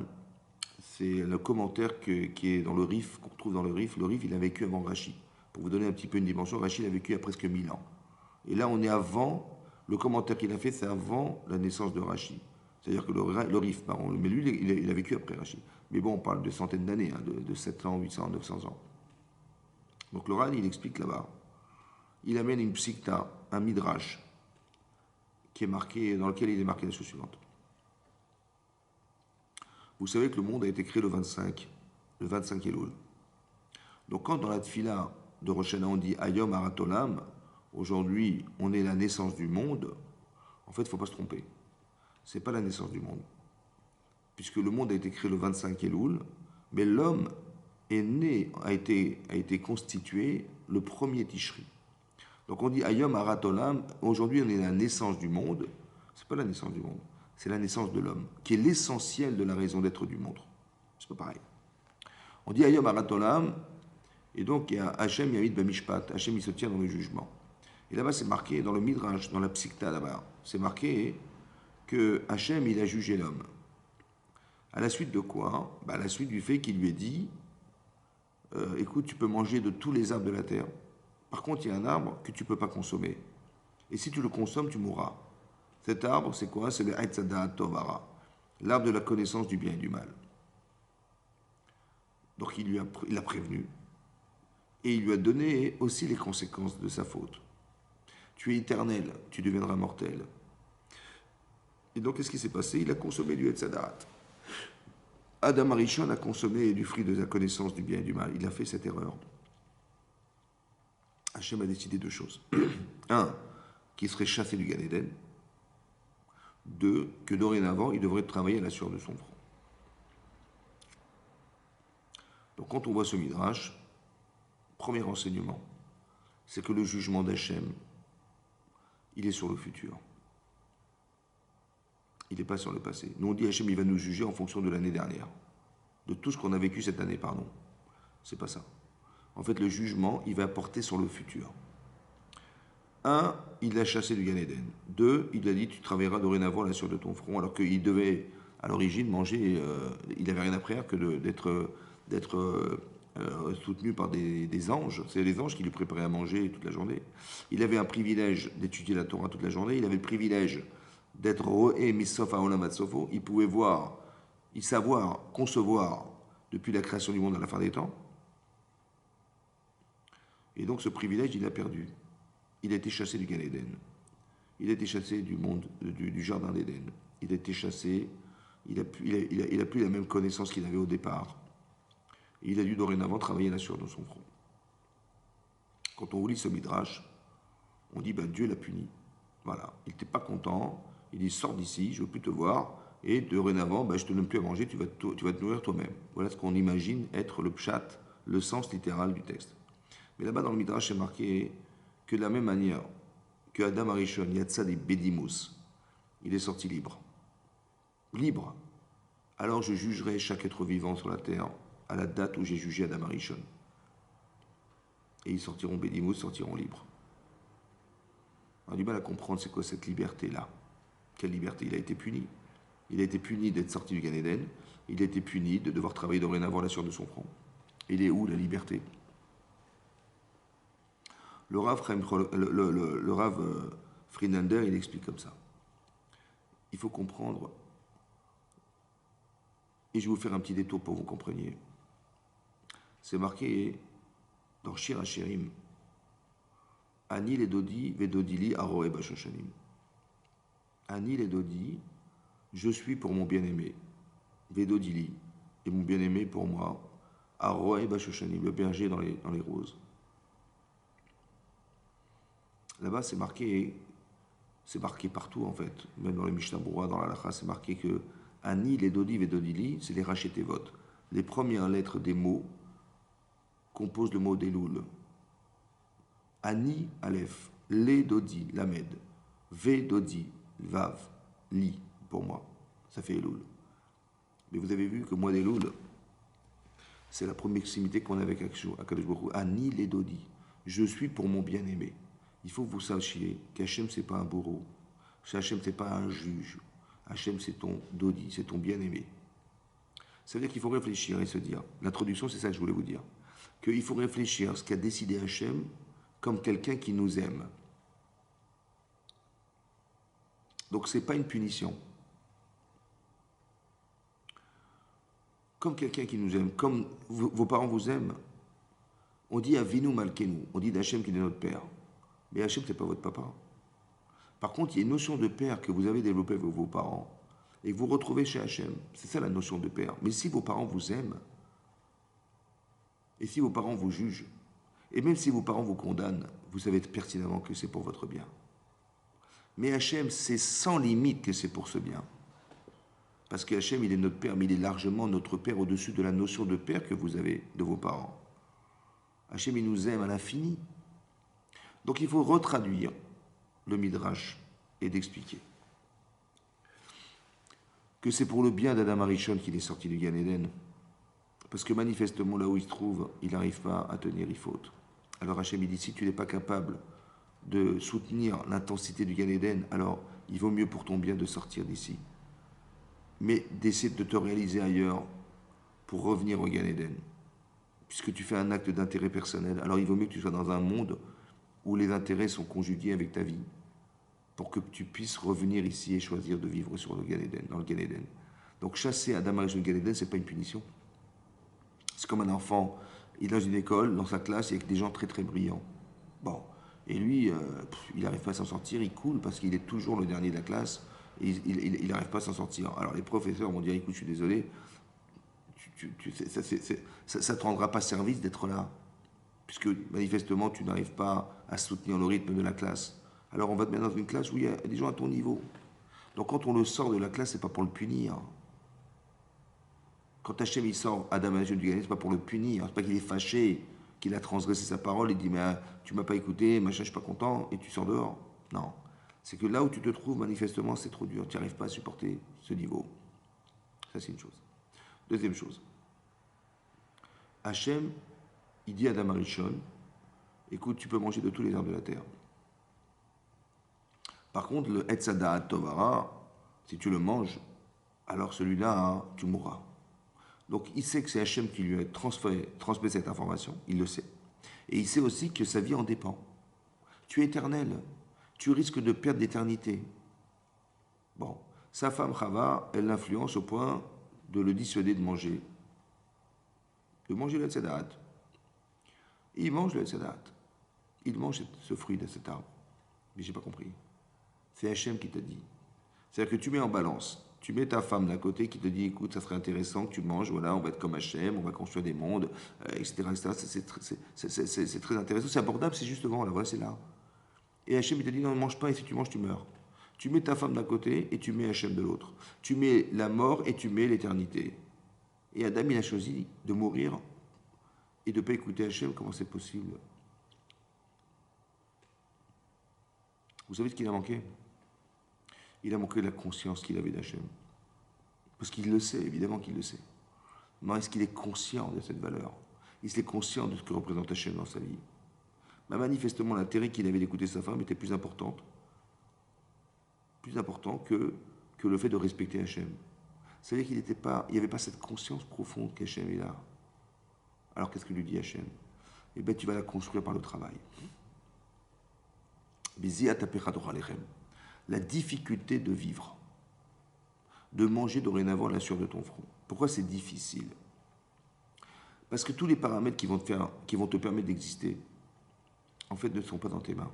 c'est le commentaire qui est dans le Rif, qu'on retrouve dans le Rif. Le Rif, il a vécu avant Rashi. Pour vous donner un petit peu une dimension, Rashi, il a vécu il y a presque 1000 ans. Et là, on est avant, le commentaire qu'il a fait, c'est avant la naissance de Rashi. C'est-à-dire que le Rif, pardon, mais lui, il a vécu après Rashi. Mais bon, on parle de centaines d'années, hein, de 700, 800, 900 ans. Donc le Ran, il explique là-bas. Il amène une psikta, un midrash, qui est marqué, dans lequel il est marqué la chose suivante. Vous savez que le monde a été créé le 25 Elul. Donc quand dans la tfila de Rosh Hashanah on dit Ayom Aratolam, aujourd'hui on est la naissance du monde, en fait il ne faut pas se tromper. Ce n'est pas la naissance du monde. Puisque le monde a été créé le 25 Elul, mais l'homme est né, a été constitué le premier Tishri. Donc on dit Ayom Aratolam, aujourd'hui on est la naissance du monde, ce n'est pas la naissance du monde, c'est la naissance de l'homme, qui est l'essentiel de la raison d'être du monde. C'est pas pareil. On dit Ayom Aratolam, et donc il y a Hachem Yamid Bamishpat, Hachem il se tient dans le jugement. Et là-bas c'est marqué, dans le Midrash, dans la Psikta là-bas, c'est marqué que Hachem il a jugé l'homme. À la suite de quoi? À la suite du fait qu'il lui ait dit écoute, tu peux manger de tous les arbres de la terre. Par contre, il y a un arbre que tu ne peux pas consommer. Et si tu le consommes, tu mourras. Cet arbre, c'est quoi? C'est le Haïtzadat Tovara. l'arbre de la connaissance du bien et du mal. Donc il l'a prévenu et il lui a donné aussi les conséquences de sa faute. Tu es éternel, tu deviendras mortel. Et donc qu'est-ce qui s'est passé? Il a consommé du Etzadat. Adam Arishon a consommé du fruit de la connaissance du bien et du mal. Il a fait cette erreur. Hachem a décidé deux choses. Un, qu'il serait chassé du Gan Eden. Deux, que dorénavant, il devrait travailler à la sueur de son front. Donc quand on voit ce Midrash, premier enseignement, c'est que le jugement d'Hachem, il est sur le futur. Il n'est pas sur le passé. Nous on dit Hachem, il va nous juger en fonction de l'année dernière. De tout ce qu'on a vécu cette année, pardon. C'est pas ça. En fait, le jugement, il va porter sur le futur. Un, il l'a chassé du Gan Eden. Deux, il a dit tu travailleras dorénavant à la sueur de ton front, alors qu'il devait à l'origine manger, il n'avait rien à faire que d'être soutenu par des anges. C'est les anges qui lui préparaient à manger toute la journée. Il avait un privilège d'étudier la Torah toute la journée. Il avait le privilège d'être roé misof haolam ad sofo. Il pouvait voir, savoir, concevoir depuis la création du monde à la fin des temps. Et donc ce privilège, il l'a perdu. Il a été chassé du Gan Eden. Il a été chassé du monde, du jardin d'Éden. Il a été chassé, il a plus la même connaissance qu'il avait au départ. Et il a dû dorénavant travailler la sueur de son front. Quand on lit ce Midrash, on dit, Dieu l'a puni. Voilà, il n'était pas content, il dit, sors d'ici, je ne veux plus te voir, et dorénavant, je ne te donne plus à manger, tu vas te nourrir toi-même. Voilà ce qu'on imagine être le pshat, le sens littéral du texte. Mais là-bas dans le Midrash, c'est marqué que de la même manière que Adam Arishon, Yatzad et Bedimus, il est sorti libre. Libre. Alors je jugerai chaque être vivant sur la terre à la date où j'ai jugé Adam Arishon. Et ils sortiront Bedimus, sortiront libres. On a du mal à comprendre c'est quoi cette liberté-là. Quelle liberté? Il a été puni. Il a été puni d'être sorti du Gan Eden. Il a été puni de devoir travailler dorénavant à la sueur de son front. Il est où la liberté? Le Rav Friedlander, il explique comme ça. Il faut comprendre, et je vais vous faire un petit détour pour que vous compreniez. C'est marqué dans Shir HaShirim, Ani le Dodi vedodili aroe bashoshanim. Ani le Dodi, je suis pour mon bien-aimé, vedodili, et mon bien-aimé pour moi, aroe bashoshanim, le berger dans les roses. Là-bas, c'est marqué partout en fait, même dans les Mishnah Berurah, dans la Halacha, c'est marqué que Ani, les Dodi, Vedodili, c'est les Rachetevot. Les premières lettres des mots composent le mot d'Elul. Ani, Aleph, les Dodi, Lamed, Vedodi, Vav, Li, pour moi, ça fait Elul. Mais vous avez vu que moi d'Elul, c'est la proximité qu'on a avec Akadosh Baruch Hu. Ani, les Dodi, je suis pour mon bien-aimé. Il faut que vous sachiez qu'Hachem, ce n'est pas un bourreau. Hachem, ce n'est pas un juge. Hachem, c'est ton Dodi, c'est ton bien-aimé. Ça veut dire qu'il faut réfléchir et se dire, l'introduction, c'est ça que je voulais vous dire, qu'il faut réfléchir à ce qu'a décidé Hachem comme quelqu'un qui nous aime. Donc, ce n'est pas une punition. Comme quelqu'un qui nous aime, comme vos parents vous aiment, on dit Avinu Malkenu, on dit d'Hachem qu'il est notre père. Mais Hachem, ce n'est pas votre papa. Par contre, il y a une notion de père que vous avez développée avec vos parents et que vous retrouvez chez Hachem. C'est ça la notion de père. Mais si vos parents vous aiment, et si vos parents vous jugent, et même si vos parents vous condamnent, vous savez pertinemment que c'est pour votre bien. Mais Hachem, c'est sans limite que c'est pour ce bien. Parce que Hachem, il est notre père, mais il est largement notre père au-dessus de la notion de père que vous avez de vos parents. Hachem, il nous aime à l'infini. Donc il faut retraduire le Midrash et d'expliquer que c'est pour le bien d'Adam Arishon qu'il est sorti du Gan Eden. Parce que manifestement, là où il se trouve, il n'arrive pas à tenir, il faute. Alors Hachem, il dit, si tu n'es pas capable de soutenir l'intensité du Gan Eden, alors il vaut mieux pour ton bien de sortir d'ici. Mais d'essayer de te réaliser ailleurs pour revenir au Gan Eden. Puisque tu fais un acte d'intérêt personnel, alors il vaut mieux que tu sois dans un monde où les intérêts sont conjugués avec ta vie, pour que tu puisses revenir ici et choisir de vivre sur le Gan Eden, dans le Gan Eden. Donc chasser Adam Arishon Gan Eden, ce n'est pas une punition. C'est comme un enfant, il est dans une école, dans sa classe, avec des gens très très brillants. Bon, et lui, il n'arrive pas à s'en sortir, il coule parce qu'il est toujours le dernier de la classe, et il n'arrive pas à s'en sortir. Alors les professeurs vont dire, écoute, je suis désolé, ça ne te rendra pas service d'être là, puisque manifestement, tu n'arrives pas à soutenir le rythme de la classe. Alors on va te mettre dans une classe où il y a des gens à ton niveau. Donc quand on le sort de la classe, c'est pas pour le punir. Quand Hachem il sort Adam Arishon du Gan, c'est pas pour le punir, c'est pas qu'il est fâché, qu'il a transgressé sa parole, il dit mais tu m'as pas écouté, machin, je suis pas content, et tu sors dehors. Non. C'est que là où tu te trouves, manifestement, c'est trop dur, tu n'arrives pas à supporter ce niveau. Ça, c'est une chose. Deuxième chose. Hachem, il dit à Adam Arishon, écoute, tu peux manger de tous les arbres de la terre. Par contre, le Etz Hadaat Tovara, si tu le manges, alors celui-là, hein, tu mourras. Donc il sait que c'est Hachem qui lui a transmis cette information, il le sait. Et il sait aussi que sa vie en dépend. Tu es éternel, tu risques de perdre l'éternité. Bon, sa femme Chava, elle l'influence au point de le dissuader de manger le Tzeda'at. Il mange le Tzeda'at. Il mange ce fruit de cet arbre. Mais j'ai pas compris. C'est Hachem qui t'a dit. C'est-à-dire que tu mets en balance. Tu mets ta femme d'un côté qui te dit, écoute, ça serait intéressant que tu manges, voilà, on va être comme Hachem, on va construire des mondes, etc. etc. C'est très intéressant, c'est abordable, c'est justement, là, voilà, c'est là. Et Hachem, il te dit, non, ne mange pas, et si tu manges, tu meurs. Tu mets ta femme d'un côté et tu mets Hachem de l'autre. Tu mets la mort et tu mets l'éternité. Et Adam, il a choisi de mourir et de ne pas écouter Hachem, comment c'est possible? Vous savez ce qu'il a manqué? Il a manqué la conscience qu'il avait d'Hachem. Parce qu'il le sait, évidemment qu'il le sait. Mais est-ce qu'il est conscient de cette valeur? Est-ce qu'il est conscient de ce que représente Hachem dans sa vie? Mais manifestement, l'intérêt qu'il avait d'écouter sa femme était plus important que le fait de respecter Hachem. C'est-à-dire qu'il n'y avait pas cette conscience profonde qu'Hachem est là. Alors qu'est-ce que lui dit Hachem? Eh bien, tu vas la construire par le travail. La difficulté de vivre, de manger dorénavant la sueur de ton front. Pourquoi c'est difficile? Parce que tous les paramètres qui vont te permettre d'exister, en fait, ne sont pas dans tes mains.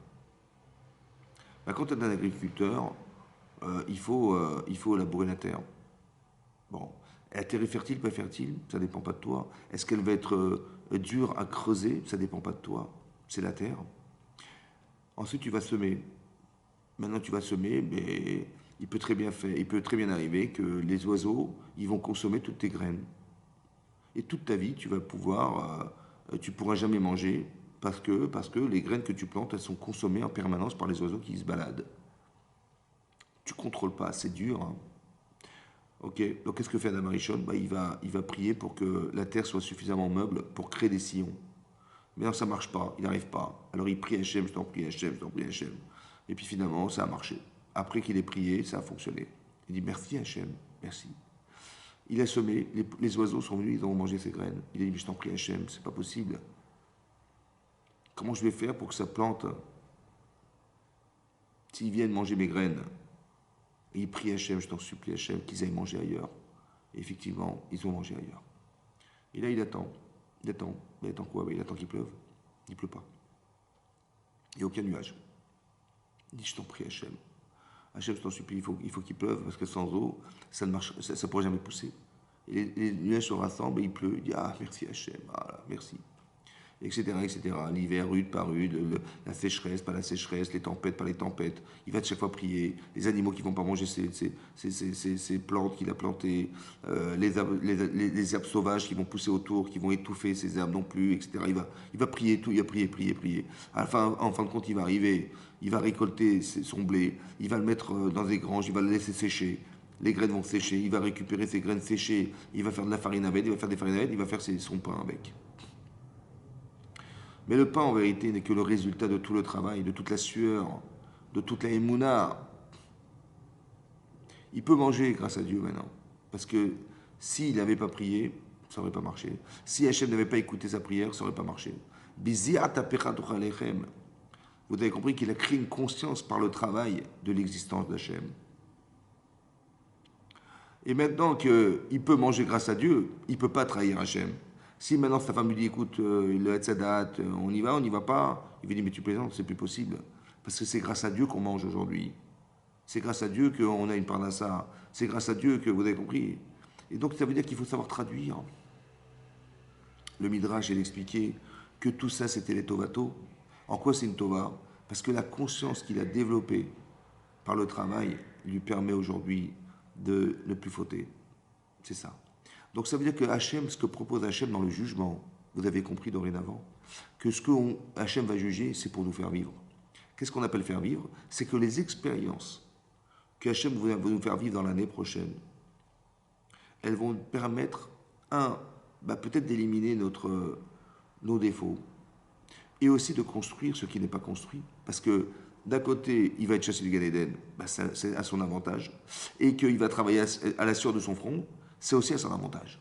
Ben, quand tu es un agriculteur, il faut labourer la terre. Bon, la terre est fertile, pas fertile, ça ne dépend pas de toi. Est-ce qu'elle va être dure à creuser? Ça ne dépend pas de toi. C'est la terre. Ensuite, tu vas semer. Maintenant, tu vas semer, mais il peut très bien arriver que les oiseaux, ils vont consommer toutes tes graines. Et toute ta vie, tu pourras jamais manger parce que les graines que tu plantes, elles sont consommées en permanence par les oiseaux qui se baladent. Tu contrôles pas, c'est dur. Hein. Ok, donc qu'est-ce que fait Adam Arishon? Il va prier pour que la terre soit suffisamment meuble pour créer des sillons. Mais non, ça marche pas, il n'arrive pas. Alors il prie Hachem, je t'en prie Hachem, je t'en prie Hachem. Et puis finalement, ça a marché. Après qu'il ait prié, ça a fonctionné. Il dit merci Hachem, merci. Il a semé, les oiseaux sont venus, ils ont mangé ses graines. Il a dit, mais je t'en prie Hachem, c'est pas possible. Comment je vais faire pour que ça plante? S'ils viennent manger mes graines, et il prie Hachem, je t'en supplie Hachem, qu'ils aillent manger ailleurs. Et effectivement, ils ont mangé ailleurs. Et là, il attend. Il attend quoi? Il attend qu'il pleuve. Il ne pleut pas. Il n'y a aucun nuage. Il dit, je t'en prie Hachem. Hachem, je t'en supplie, il faut qu'il pleuve, parce que sans eau, ça ne pourra jamais pousser. Et les nuages se rassemblent et il pleut. Il dit, ah, merci Hachem, ah, merci. Etc., etc. L'hiver, rude par rude, la sécheresse, pas la sécheresse, les tempêtes, pas les tempêtes. Il va de chaque fois prier. Les animaux qui ne vont pas manger ces plantes qu'il a plantées, les herbes sauvages qui vont pousser autour, qui vont étouffer ces herbes non plus, etc. Il va prier tout, il va prier. En fin de compte, il va arriver, il va récolter son blé, il va le mettre dans des granges, il va le laisser sécher. Les graines vont sécher, il va récupérer ces graines séchées, il va faire de la farine avec, il va faire des farines avec, il va faire son pain avec. Mais le pain, en vérité, n'est que le résultat de tout le travail, de toute la sueur, de toute la émouna. Il peut manger grâce à Dieu maintenant. Parce que s'il n'avait pas prié, ça n'aurait pas marché. Si Hachem n'avait pas écouté sa prière, ça n'aurait pas marché. Vous avez compris qu'il a créé une conscience par le travail de l'existence d'Hachem. Et maintenant qu'il peut manger grâce à Dieu, il ne peut pas trahir Hachem. Si maintenant sa femme lui dit, écoute, le Hatzadat, on n'y va pas, il lui dit, mais tu plaisantes, c'est plus possible. Parce que c'est grâce à Dieu qu'on mange aujourd'hui. C'est grâce à Dieu qu'on a une parnassa. C'est grâce à Dieu que vous avez compris. Et donc ça veut dire qu'il faut savoir traduire. Le Midrash, il expliquait que tout ça, c'était les Tovato. En quoi c'est une Tova? Parce que la conscience qu'il a développée par le travail lui permet aujourd'hui de ne plus fauter. C'est ça. Donc ça veut dire que Hachem, ce que propose Hachem dans le jugement, vous avez compris dorénavant, que ce que Hachem va juger, c'est pour nous faire vivre. Qu'est-ce qu'on appelle faire vivre? C'est que les expériences que Hachem va nous faire vivre dans l'année prochaine, elles vont permettre, peut-être d'éliminer nos défauts, et aussi de construire ce qui n'est pas construit. Parce que d'un côté, il va être chassé du Gan Eden, c'est à son avantage, et qu'il va travailler à la sueur de son front, c'est aussi à son avantage.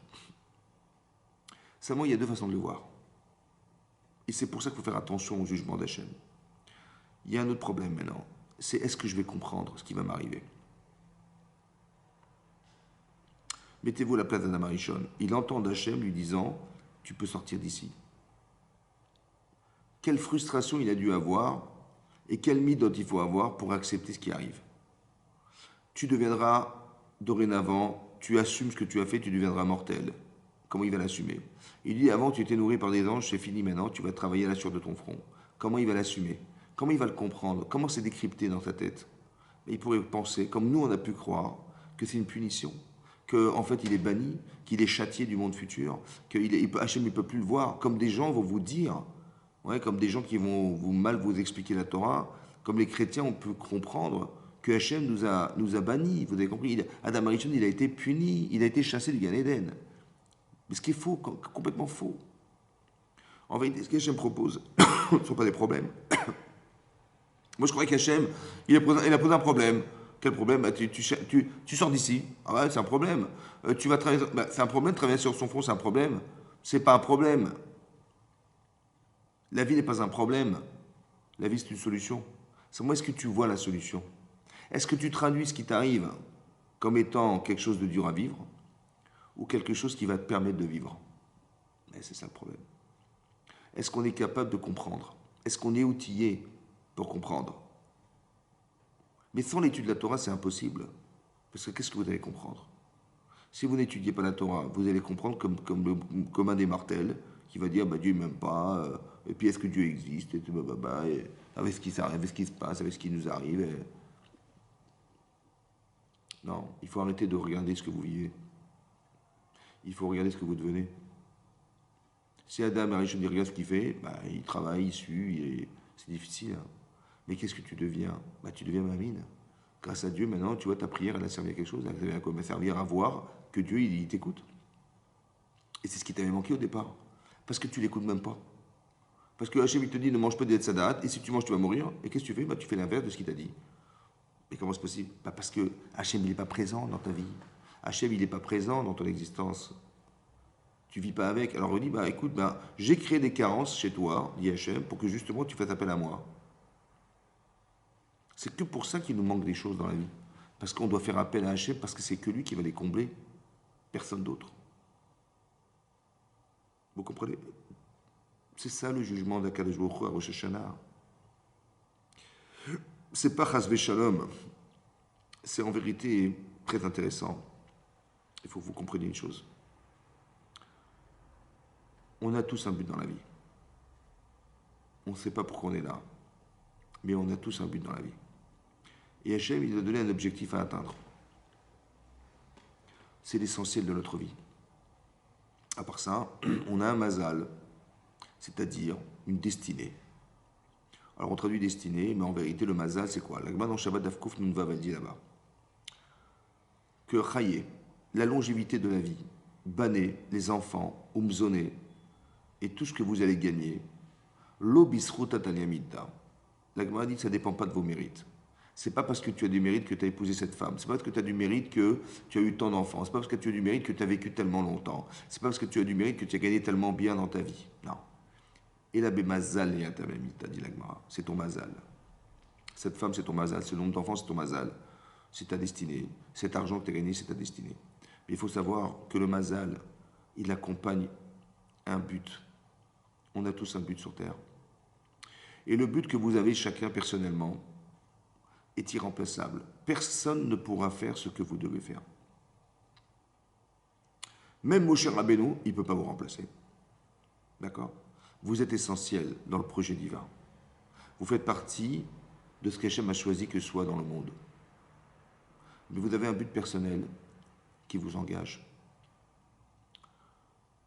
Seulement, il y a deux façons de le voir. Et c'est pour ça qu'il faut faire attention au jugement d'Hachem. Il y a un autre problème maintenant, c'est est-ce que je vais comprendre ce qui va m'arriver? Mettez-vous à la place d'Adam Arishon. Il entend d'Hachem lui disant, tu peux sortir d'ici. Quelle frustration il a dû avoir et quelle midote il faut avoir pour accepter ce qui arrive. Tu deviendras, dorénavant, tu assumes ce que tu as fait, tu deviendras mortel. Comment il va l'assumer? Il dit, avant tu étais nourri par des anges, c'est fini maintenant, tu vas travailler à la sueur de ton front. Comment il va l'assumer? Comment il va le comprendre? Comment c'est décrypté dans sa tête? Il pourrait penser, comme nous on a pu croire, que c'est une punition, qu'en fait il est banni, qu'il est châtié du monde futur, Hachem ne peut plus le voir, comme des gens vont vous dire, comme des gens qui vont mal vous expliquer la Torah, comme les chrétiens on peut comprendre que Hachem nous a bannis, vous avez compris, Adam Arishon il a été puni, il a été chassé du Gan Eden. Mais ce qui est faux, complètement faux. En vérité, ce qu'Hachem propose, ce ne sont pas des problèmes. Moi, je croyais qu'Hachem, il a posé un problème. Quel problème? Tu sors d'ici. Ah ouais, c'est un problème. Tu vas travailler. C'est un problème, travailler sur son front, c'est un problème. C'est pas un problème. La vie n'est pas un problème. La vie, c'est une solution. C'est moi, est-ce que tu vois la solution? Est-ce que tu traduis ce qui t'arrive comme étant quelque chose de dur à vivre ou quelque chose qui va te permettre de vivre? Et c'est ça le problème. Est-ce qu'on est capable de comprendre? Est-ce qu'on est outillé pour comprendre? Mais sans l'étude de la Torah, c'est impossible. Parce que qu'est-ce que vous allez comprendre? Si vous n'étudiez pas la Torah, vous allez comprendre comme un des martels qui va dire Dieu ne m'aime pas, et puis est-ce que Dieu existe, et avec ce qui se passe, avec ce qui nous arrive. Non, il faut arrêter de regarder ce que vous vivez. Il faut regarder ce que vous devenez. Si Adam Arishon dit regarde ce qu'il fait, il travaille, il sue, c'est difficile. Hein. Mais qu'est-ce que tu deviens? Tu deviens Mamine. Grâce à Dieu, maintenant, tu vois, ta prière, elle a servi à quelque chose. Elle a servi à voir que Dieu, il t'écoute. Et c'est ce qui t'avait manqué au départ. Parce que tu l'écoutes même pas. Parce que Hachem, il te dit, ne mange pas des tzadaat, et si tu manges, tu vas mourir. Et qu'est-ce que tu fais? Tu fais l'inverse de ce qu'il t'a dit. Mais comment c'est possible? Parce que Hachem, il n'est pas présent dans ta vie. Hachem, il n'est pas présent dans ton existence. Tu vis pas avec. Alors on dit, écoute, j'ai créé des carences chez toi, dit Hachem, pour que justement tu fasses appel à moi. C'est que pour ça qu'il nous manque des choses dans la vie. Parce qu'on doit faire appel à Hachem, parce que c'est que lui qui va les combler. Personne d'autre. Vous comprenez? C'est ça le jugement d'Akadosh Baruch Hu à Rosh Hashanah. C'est pas Chas Shalom. C'est en vérité très intéressant. Il faut que vous compreniez une chose. On a tous un but dans la vie. On ne sait pas pourquoi on est là. Mais on a tous un but dans la vie. Et Hachem, il a donné un objectif à atteindre. C'est l'essentiel de notre vie. À part ça, on a un mazal, c'est-à-dire une destinée. Alors on traduit destinée, mais en vérité, le mazal, c'est quoi? L'agma dans Shabbat Davkouf nous va dire là-bas. Que Chaye, la longévité de la vie, Bané, les enfants, Umzoné, et tout ce que vous allez gagner, l'obisrut ataliamita. L'agma dit que ça ne dépend pas de vos mérites. C'est pas parce que tu as du mérite que tu as épousé cette femme. C'est pas parce que tu as du mérite que tu as eu tant d'enfants. C'est pas parce que tu as du mérite que tu as vécu tellement longtemps. C'est pas parce que tu as du mérite que tu as gagné tellement bien dans ta vie. Non. Et la bémazal et t'as dit l'agmara. C'est ton mazal. Cette femme, c'est ton mazal. Ce nombre d'enfants, c'est ton mazal. C'est ta destinée. Cet argent que tu as gagné, c'est ta destinée. Mais il faut savoir que le mazal, il accompagne un but. On a tous un but sur Terre. Et le but que vous avez chacun personnellement est irremplaçable. Personne ne pourra faire ce que vous devez faire. Même Moshe Rabbeinu, il ne peut pas vous remplacer. D'accord? Vous êtes essentiel dans le projet divin. Vous faites partie de ce qu'Hachem a choisi que soit dans le monde. Mais vous avez un but personnel qui vous engage.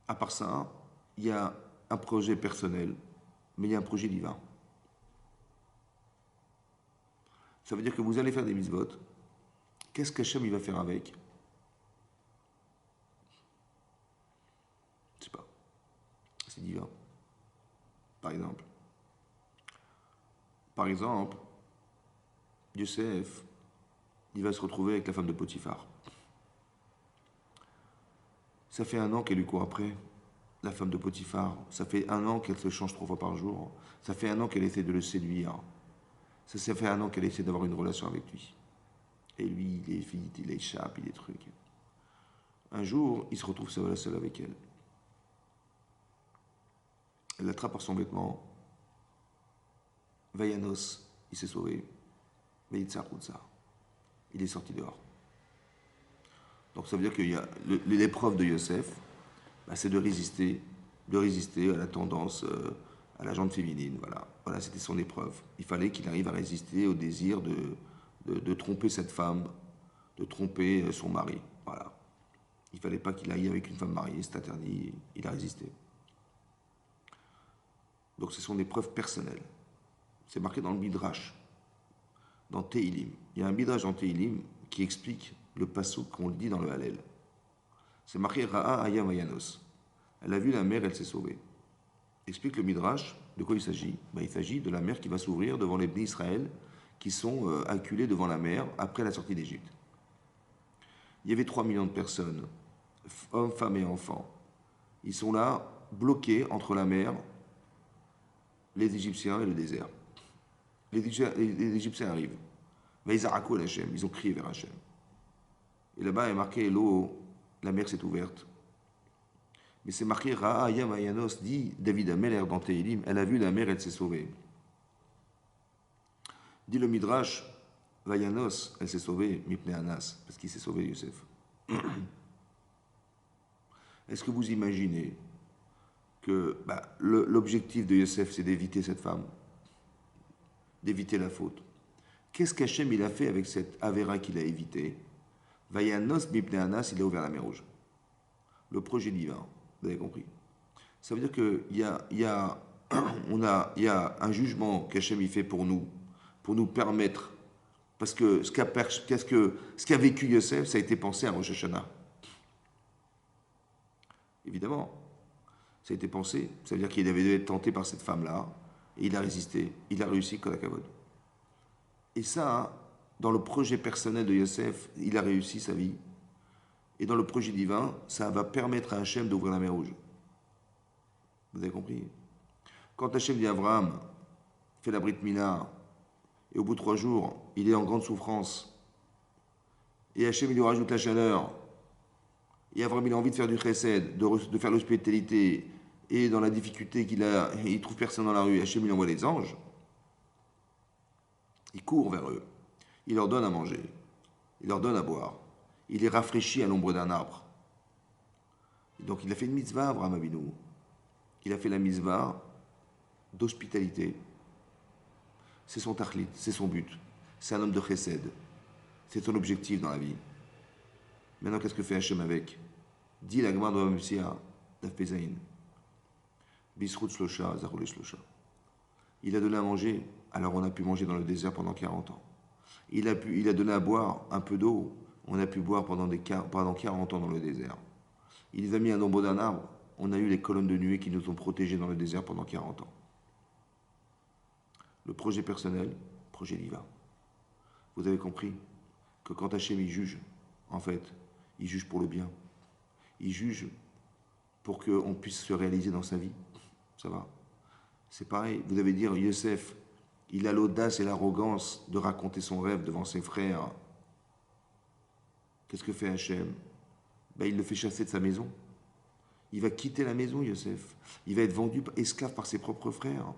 À part ça, il y a un projet personnel, mais il y a un projet divin. Ça veut dire que vous allez faire des mitzvot. Qu'est-ce qu'Hachem il va faire avec? Je ne sais pas. C'est divin. Par exemple, Yosef, il va se retrouver avec la femme de Potiphar. Ça fait 1 an qu'elle lui court après, la femme de Potiphar. Ça fait 1 an qu'elle se change 3 fois par jour. Ça fait 1 an qu'elle essaie de le séduire. Ça fait 1 an qu'elle essaie d'avoir une relation avec lui. Et lui, il est vite, il échappe, il est truc. Un jour, il se retrouve seul avec elle. Elle l'attrape par son vêtement. Vayanos, il s'est sauvé. Vayitsar Routsa. Il est sorti dehors. Donc ça veut dire qu'il y a l'épreuve de Yosef, bah, c'est de résister à la tendance, à la jante féminine. Voilà, c'était son épreuve. Il fallait qu'il arrive à résister au désir de tromper cette femme, de tromper son mari. Voilà. Il ne fallait pas qu'il aille avec une femme mariée, c'est interdit. Il a résisté. Donc c'est son épreuve personnelle. C'est marqué dans le Midrash, dans Tehilim. Il y a un Midrash dans Tehilim qui explique le passouk qu'on le dit dans le Hallel. C'est marqué Ra'a Ayam Ayanos. Elle a vu la mer, elle s'est sauvée. Explique le Midrash, de quoi il s'agit? Il s'agit de la mer qui va s'ouvrir devant les Bnei Israël qui sont acculés devant la mer après la sortie d'Égypte. Il y avait 3 millions de personnes, hommes, femmes et enfants. Ils sont là, bloqués entre la mer, les Égyptiens et le désert. Les Égyptiens arrivent. Ils ont crié vers Hachem. Et là-bas, il est marqué l'eau, la mer s'est ouverte. Mais c'est marqué Ra'a Yam Ayanos, dit David Ameler dans Tehilim, elle a vu la mer, elle s'est sauvée. Dit le Midrash, Vayanos, elle s'est sauvée, Mipne Anas, parce qu'il s'est sauvé Yosef. Est-ce que vous imaginez que l'objectif de Yosef, c'est d'éviter cette femme, d'éviter la faute? Qu'est-ce qu'Hachem il a fait avec cette Avera qu'il a évité? Vayanos Mipne Anas, il a ouvert la mer Rouge. Le projet divin, vous avez compris? Ça veut dire qu'il y a un jugement qu'Hachem il fait pour nous permettre, parce que ce qu'a vécu Yosef, ça a été pensé à Rosh Hashanah. Évidemment, ça a été pensé, ça veut dire qu'il avait dû être tenté par cette femme-là, et il a résisté, il a réussi, Kodakavod. Et ça, dans le projet personnel de Yosef, il a réussi sa vie, et dans le projet divin, ça va permettre à Hachem d'ouvrir la mer Rouge. Vous avez compris? Quand Hachem dit à Abraham, fait la Brit Mila, et au bout de 3 jours, il est en grande souffrance, et Hachem il lui rajoute la chaleur, et Abraham il a envie de faire du chesed, de faire l'hospitalité, et dans la difficulté qu'il a, il trouve personne dans la rue, Hachem il envoie les anges, il court vers eux, il leur donne à manger, il leur donne à boire, il les rafraîchit à l'ombre d'un arbre. Et donc il a fait une mitzvah, Abraham Avinu. Il a fait la mitzvah d'hospitalité. C'est son tachlit, c'est son but. C'est un homme de chesed. C'est son objectif dans la vie. Maintenant, qu'est-ce que fait Hachem avec? Dit la Gemara de Bamsia, d'Afpezaïn. Bisrout Shlosha, Zaroulé Shlosha. Il a donné à manger, alors on a pu manger dans le désert pendant 40 ans. Il a donné à boire un peu d'eau, on a pu boire pendant 40 ans dans le désert. Il les a mis à l'ombre d'un arbre, on a eu les colonnes de nuée qui nous ont protégés dans le désert pendant 40 ans. Le projet personnel, projet divin. Vous avez compris que quand Hachem il juge, en fait, il juge pour le bien. Il juge pour qu'on puisse se réaliser dans sa vie. Ça va? C'est pareil, vous devez dire, Yosef, il a l'audace et l'arrogance de raconter son rêve devant ses frères. Qu'est-ce que fait Hachem? Ben, il le fait chasser de sa maison. Il va quitter la maison, Yosef. Il va être vendu esclave par ses propres frères.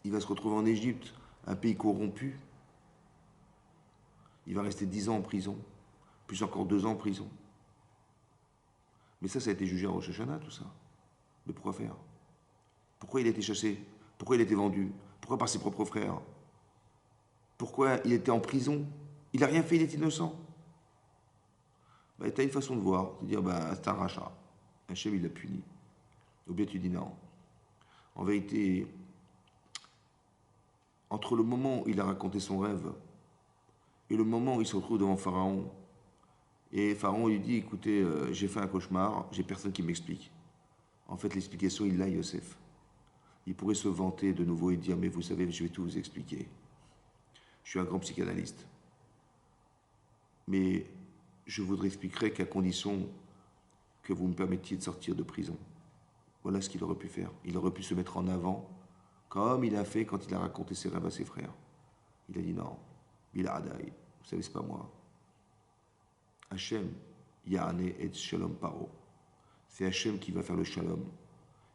Il va se retrouver en Égypte, un pays corrompu. Il va rester 10 ans en prison, plus encore 2 ans en prison. Mais ça a été jugé à Rosh Hashanah, tout ça. Mais pourquoi faire? Pourquoi il a été chassé? Pourquoi il a été vendu? Pourquoi par ses propres frères? Pourquoi il était en prison? Il n'a rien fait, il est innocent. Bah, tu as une façon de voir, de dire, bah, c'est un rachat. Hachem, il l'a puni. Ou bien tu dis non. En vérité, entre le moment où il a raconté son rêve et le moment où il se retrouve devant Pharaon, et Pharaon lui dit, écoutez, j'ai fait un cauchemar, j'ai personne qui m'explique. En fait, l'explication, il l'a, Yosef. Il pourrait se vanter de nouveau et dire, mais vous savez, je vais tout vous expliquer. Je suis un grand psychanalyste. Mais je vous expliquerai qu'à condition que vous me permettiez de sortir de prison. Voilà ce qu'il aurait pu faire. Il aurait pu se mettre en avant, comme il a fait quand il a raconté ses rêves à ses frères. Il a dit non, Biladaï, vous savez, c'est pas moi. Hachem, Yahane et Shalom Paro. C'est Hachem qui va faire le shalom,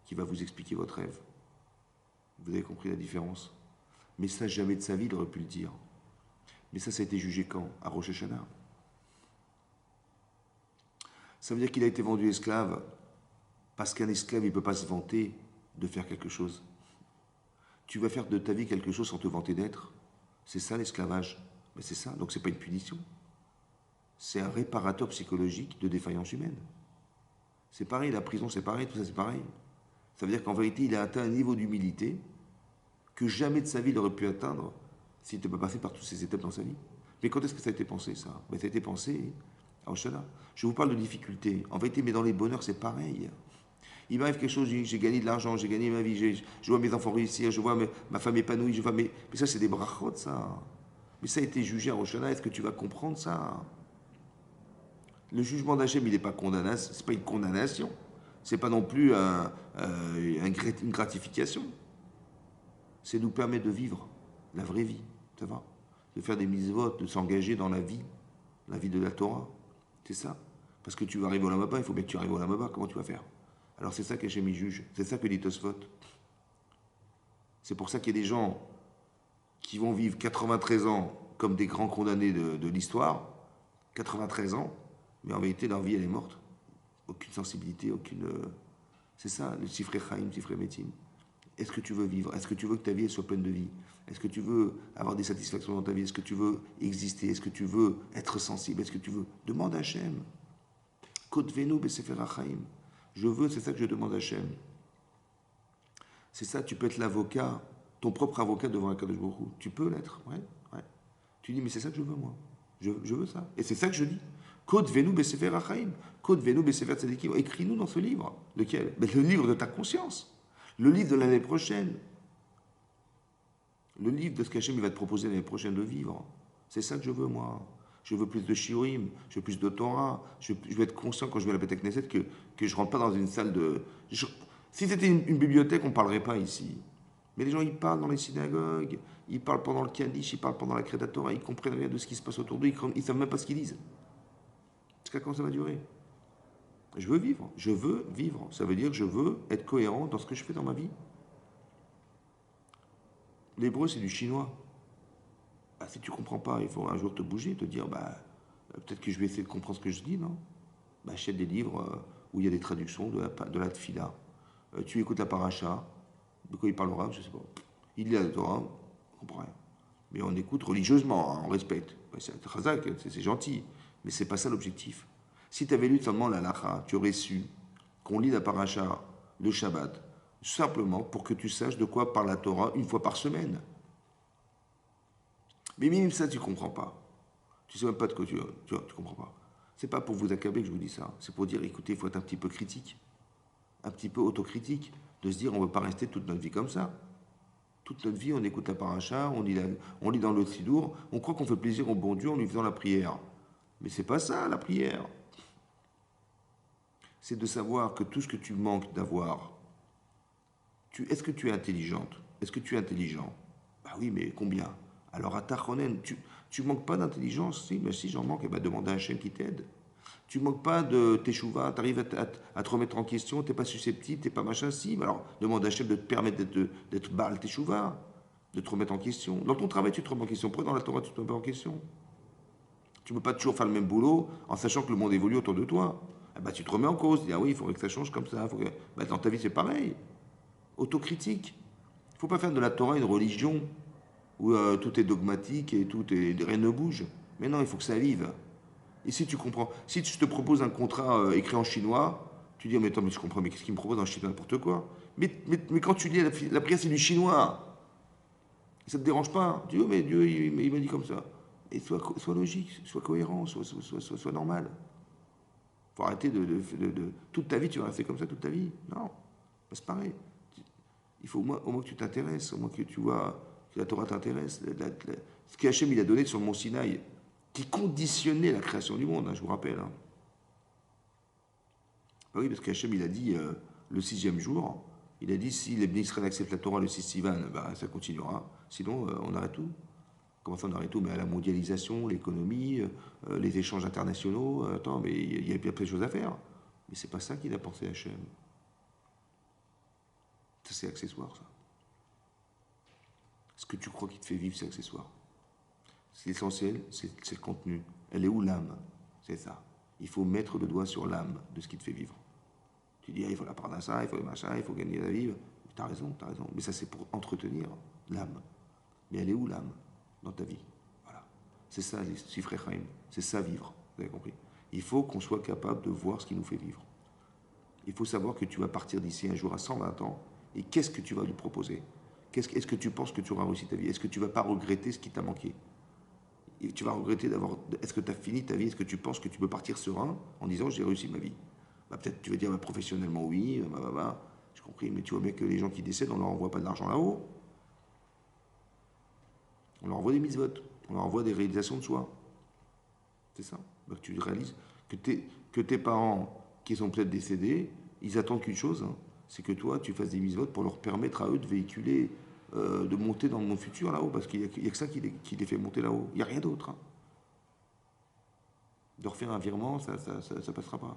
qui va vous expliquer votre rêve. Vous avez compris la différence? Mais ça, jamais de sa vie, il aurait pu le dire. Mais ça a été jugé quand? À Rosh Hashanah. Ça veut dire qu'il a été vendu esclave parce qu'un esclave, il ne peut pas se vanter de faire quelque chose. Tu vas faire de ta vie quelque chose sans te vanter d'être. C'est ça l'esclavage. Mais c'est ça, donc ce n'est pas une punition. C'est un réparateur psychologique de défaillance humaine. C'est pareil, la prison c'est pareil, tout ça c'est pareil. Ça veut dire qu'en vérité, il a atteint un niveau d'humilité que jamais de sa vie il aurait pu atteindre s'il n'était pas passé par toutes ces étapes dans sa vie. Mais quand est-ce que ça a été pensé, ça? Ça a été pensé à Oshala. Je vous parle de difficultés. En vérité, mais dans les bonheurs, c'est pareil. Il m'arrive quelque chose, j'ai gagné de l'argent, j'ai gagné ma vie, je vois mes enfants réussir, je vois ma femme épanouie, je vois mais ça, c'est des brachot, ça. Mais ça a été jugé à Rosh Hashanah, est-ce que tu vas comprendre ça? Le jugement d'Hachem, il n'est pas condamnation, c'est pas une condamnation. C'est pas non plus une gratification. C'est nous permettre de vivre la vraie vie, ça va? De faire des mitzvot, de s'engager dans la vie de la Torah. C'est ça. Parce que tu vas arriver au Lamaba, il faut bien que tu arrives au Lamaba, comment tu vas faire? Alors c'est ça qu'Hachem y juge, c'est ça que dit Tosfot. C'est pour ça qu'il y a des gens qui vont vivre 93 ans comme des grands condamnés de l'histoire, 93 ans, mais en vérité leur vie elle est morte. Aucune sensibilité, aucune... C'est ça, le Sifrei Chaim, Sifrei Metim. Est-ce que tu veux vivre? Est-ce que tu veux que ta vie soit pleine de vie? Est-ce que tu veux avoir des satisfactions dans ta vie? Est-ce que tu veux exister? Est-ce que tu veux être sensible? Est-ce que tu veux... Demande à Hachem. Kotvenu besefer hachaim. Je veux, c'est ça que je demande à Hachem. C'est ça, tu peux être l'avocat, ton propre avocat devant Akadosh Baruch Hu. Tu peux l'être, ouais. Tu dis, mais c'est ça que je veux, moi. Je veux ça. Et c'est ça que je dis. Code Venu Besefer Achaim. Code Venu Besefer Tzadikim. Écris-nous dans ce livre. Lequel? Le livre de ta conscience. Le livre de l'année prochaine. Le livre de ce qu'Hachem va te proposer l'année prochaine de vivre. C'est ça que je veux, moi. Je veux plus de shiurim, je veux plus de Torah. Je veux être conscient quand je vais à la Beth Knesset que je ne rentre pas dans une salle de... Si c'était une bibliothèque, on ne parlerait pas ici. Mais les gens, ils parlent dans les synagogues, ils parlent pendant le Kaddish, ils parlent pendant la Kriyat Torah, ils ne comprennent rien de ce qui se passe autour d'eux, ils ne savent même pas ce qu'ils disent. Jusqu'à quand ça va durer? Je veux vivre, je veux vivre. Ça veut dire que je veux être cohérent dans ce que je fais dans ma vie. L'hébreu, c'est du chinois. Bah, si tu ne comprends pas, il faut un jour te bouger, te dire, peut-être que je vais essayer de comprendre ce que je dis, non? Achète des livres où il y a des traductions de la tfila. Tu écoutes la paracha, de quoi il parlera, je ne sais pas. Il lit la Torah, on ne comprend rien. Mais on écoute religieusement, hein, on respecte. C'est chazak, c'est gentil, mais ce n'est pas ça l'objectif. Si tu avais lu seulement la lacha, tu aurais su qu'on lit la paracha le Shabbat, simplement pour que tu saches de quoi parle la Torah une fois par semaine. Mais même ça, tu ne comprends pas. Tu ne sais même pas de quoi tu comprends pas. C'est pas pour vous accabler que je vous dis ça. C'est pour dire, écoutez, il faut être un petit peu critique, un petit peu autocritique, de se dire, on ne veut pas rester toute notre vie comme ça. Toute notre vie, on écoute la paracha, on lit dans le Sidour, on croit qu'on fait plaisir au bon Dieu en lui faisant la prière. Mais c'est pas ça, la prière. C'est de savoir que tout ce que tu manques d'avoir, est-ce que tu es intelligente? Est-ce que tu es intelligent? Bah oui, mais combien? Alors à Tachonen, tu manques pas d'intelligence? Si, mais si j'en manque, demande à Hachem qui t'aide. Tu manques pas de teshuva, tu arrives à te remettre en question, tu n'es pas susceptible, tu n'es pas machin, si. Mais alors, demande à Hachem de te permettre d'être Baal teshuva, de te remettre en question. Dans ton travail, tu te remets en question. Pourquoi dans la Torah, tu te remets en question? Tu ne peux pas toujours faire le même boulot en sachant que le monde évolue autour de toi. Eh ben, tu te remets en cause, tu dis, ah oui, il faudrait que ça change comme ça. Ben, dans ta vie, c'est pareil. Autocritique. Il ne faut pas faire de la Torah une religion où tout est dogmatique et rien ne bouge. Mais non, il faut que ça vive. Et si tu comprends, si je te propose un contrat écrit en chinois, tu dis, oh, mais attends, mais je comprends, mais qu'est-ce qu'il me propose en chinois, n'importe quoi. Mais quand tu lis la prière, c'est du chinois. Ça ne te dérange pas. Tu dis, oh, mais Dieu, il m'a dit comme ça. Et sois logique, sois cohérent, sois normal. Faut arrêter toute ta vie, tu vas rester comme ça toute ta vie. Non, c'est pareil. Il faut au moins que tu t'intéresses, au moins que tu vois que la Torah t'intéresse. Ce qu'Hachem il a donné sur le mont Sinaï, qui conditionnait la création du monde, hein, je vous rappelle. Hein. Ah oui, parce qu'Hachem il a dit le sixième jour, il a dit si les bénis Israël acceptent la Torah le 6 Sivan, bah, ça continuera. Sinon, on arrête tout. Comment ça, on arrête tout? Mais à la mondialisation, l'économie, les échanges internationaux, attends, mais il y a plein de choses à faire. Mais c'est pas ça qu'il a pensé Hachem. Ça, c'est accessoire, ça. Ce que tu crois qui te fait vivre, c'est accessoire. C'est l'essentiel, c'est le contenu. Elle est où l'âme? C'est ça. Il faut mettre le doigt sur l'âme de ce qui te fait vivre. Tu dis, ah, il faut la parnassa, il faut le machin, il faut gagner la vie. T'as raison, t'as raison. Mais ça, c'est pour entretenir l'âme. Mais elle est où l'âme dans ta vie? Voilà. C'est ça, les Sifrei Chaim. C'est ça, vivre. Vous avez compris? Il faut qu'on soit capable de voir ce qui nous fait vivre. Il faut savoir que tu vas partir d'ici un jour à 120 ans. Et qu'est-ce que tu vas lui proposer? Est-ce que tu penses que tu auras réussi ta vie? Est-ce que tu ne vas pas regretter ce qui t'a manqué? Et tu vas regretter d'avoir... Est-ce que tu as fini ta vie? Est-ce que tu penses que tu peux partir serein en disant j'ai réussi ma vie? Bah, peut-être tu vas dire bah, professionnellement oui, j'ai compris, mais tu vois bien que les gens qui décèdent, on leur envoie pas de l'argent là-haut. On leur envoie des mitzvot, on leur envoie des réalisations de soi. C'est ça. Bah, tu réalises que tes parents qui sont peut-être décédés, ils attendent qu'une chose, hein, c'est que toi, tu fasses des mitzvot pour leur permettre à eux de véhiculer, de monter dans le monde futur là-haut, parce qu'il n'y a que ça qui les fait monter là-haut. Il n'y a rien d'autre. Hein. De refaire un virement, ça passera pas.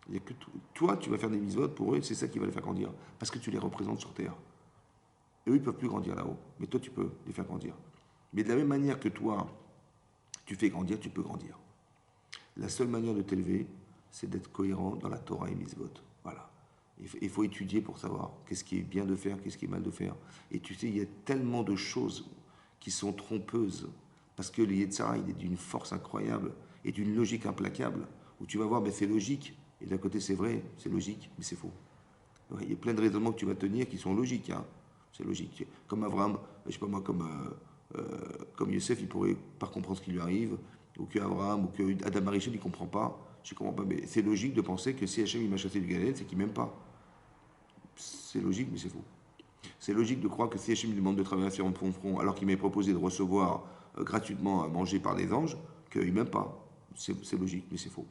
Il y a que toi, tu vas faire des mitzvot pour eux, c'est ça qui va les faire grandir, parce que tu les représentes sur Terre. Eux, ils ne peuvent plus grandir là-haut, mais toi, tu peux les faire grandir. Mais de la même manière que toi, tu fais grandir, tu peux grandir. La seule manière de t'élever, c'est d'être cohérent dans la Torah et mitzvot. Voilà. Il faut étudier pour savoir qu'est-ce qui est bien de faire, qu'est-ce qui est mal de faire. Et tu sais, il y a tellement de choses qui sont trompeuses, parce que le Yetzirah, il est d'une force incroyable et d'une logique implacable, où tu vas voir, ben, c'est logique, et d'un côté c'est vrai, c'est logique, mais c'est faux. Ouais, il y a plein de raisonnements que tu vas tenir qui sont logiques, hein. C'est logique. Comme Abraham, je sais pas moi, comme Youssef, il pourrait pas comprendre ce qui lui arrive, ou que Abraham, ou que Adam Arishon, il comprend pas. Je comprends pas, mais c'est logique de penser que si Hachem il m'a chassé du Gan Eden, c'est qu'il m'aime pas. C'est logique, mais c'est faux. C'est logique de croire que si Hachem lui demande de travailler sur mon front, alors qu'il m'avait proposé de recevoir gratuitement à manger par des anges, qu'il m'aime pas. C'est logique, mais c'est faux.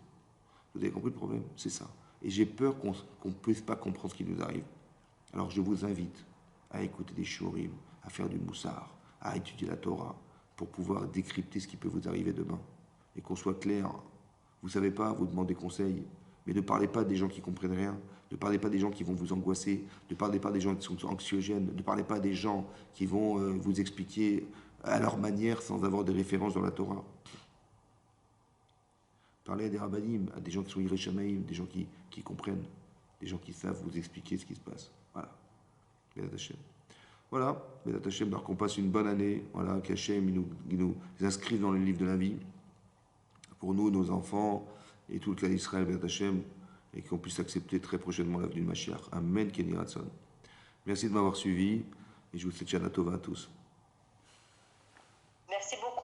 Vous avez compris le problème? C'est ça. Et j'ai peur qu'on ne puisse pas comprendre ce qui nous arrive. Alors je vous invite à écouter des shurim, à faire du moussard, à étudier la Torah, pour pouvoir décrypter ce qui peut vous arriver demain. Et qu'on soit clair. Vous ne savez pas, vous demandez conseil, mais ne parlez pas des gens qui ne comprennent rien, ne parlez pas des gens qui vont vous angoisser, ne parlez pas des gens qui sont anxiogènes, ne parlez pas des gens qui vont vous expliquer à leur manière sans avoir des références dans la Torah. Parlez à des rabbinim, à des gens qui sont irréchamaïm, des gens qui comprennent, des gens qui savent vous expliquer ce qui se passe. Voilà. Bézat Hashem. Voilà, Bézat Hashem, qu'on passe une bonne année, voilà, qu'Hachem il nous inscrive dans le livre de la vie, pour nous, nos enfants, et tout le clan d'Israël, Bézat Hashem, et qu'on puisse accepter très prochainement l'avenue de Mashiach. Amen, Kenny Ratson. Merci de m'avoir suivi, et je vous souhaite Shana Tova à tous.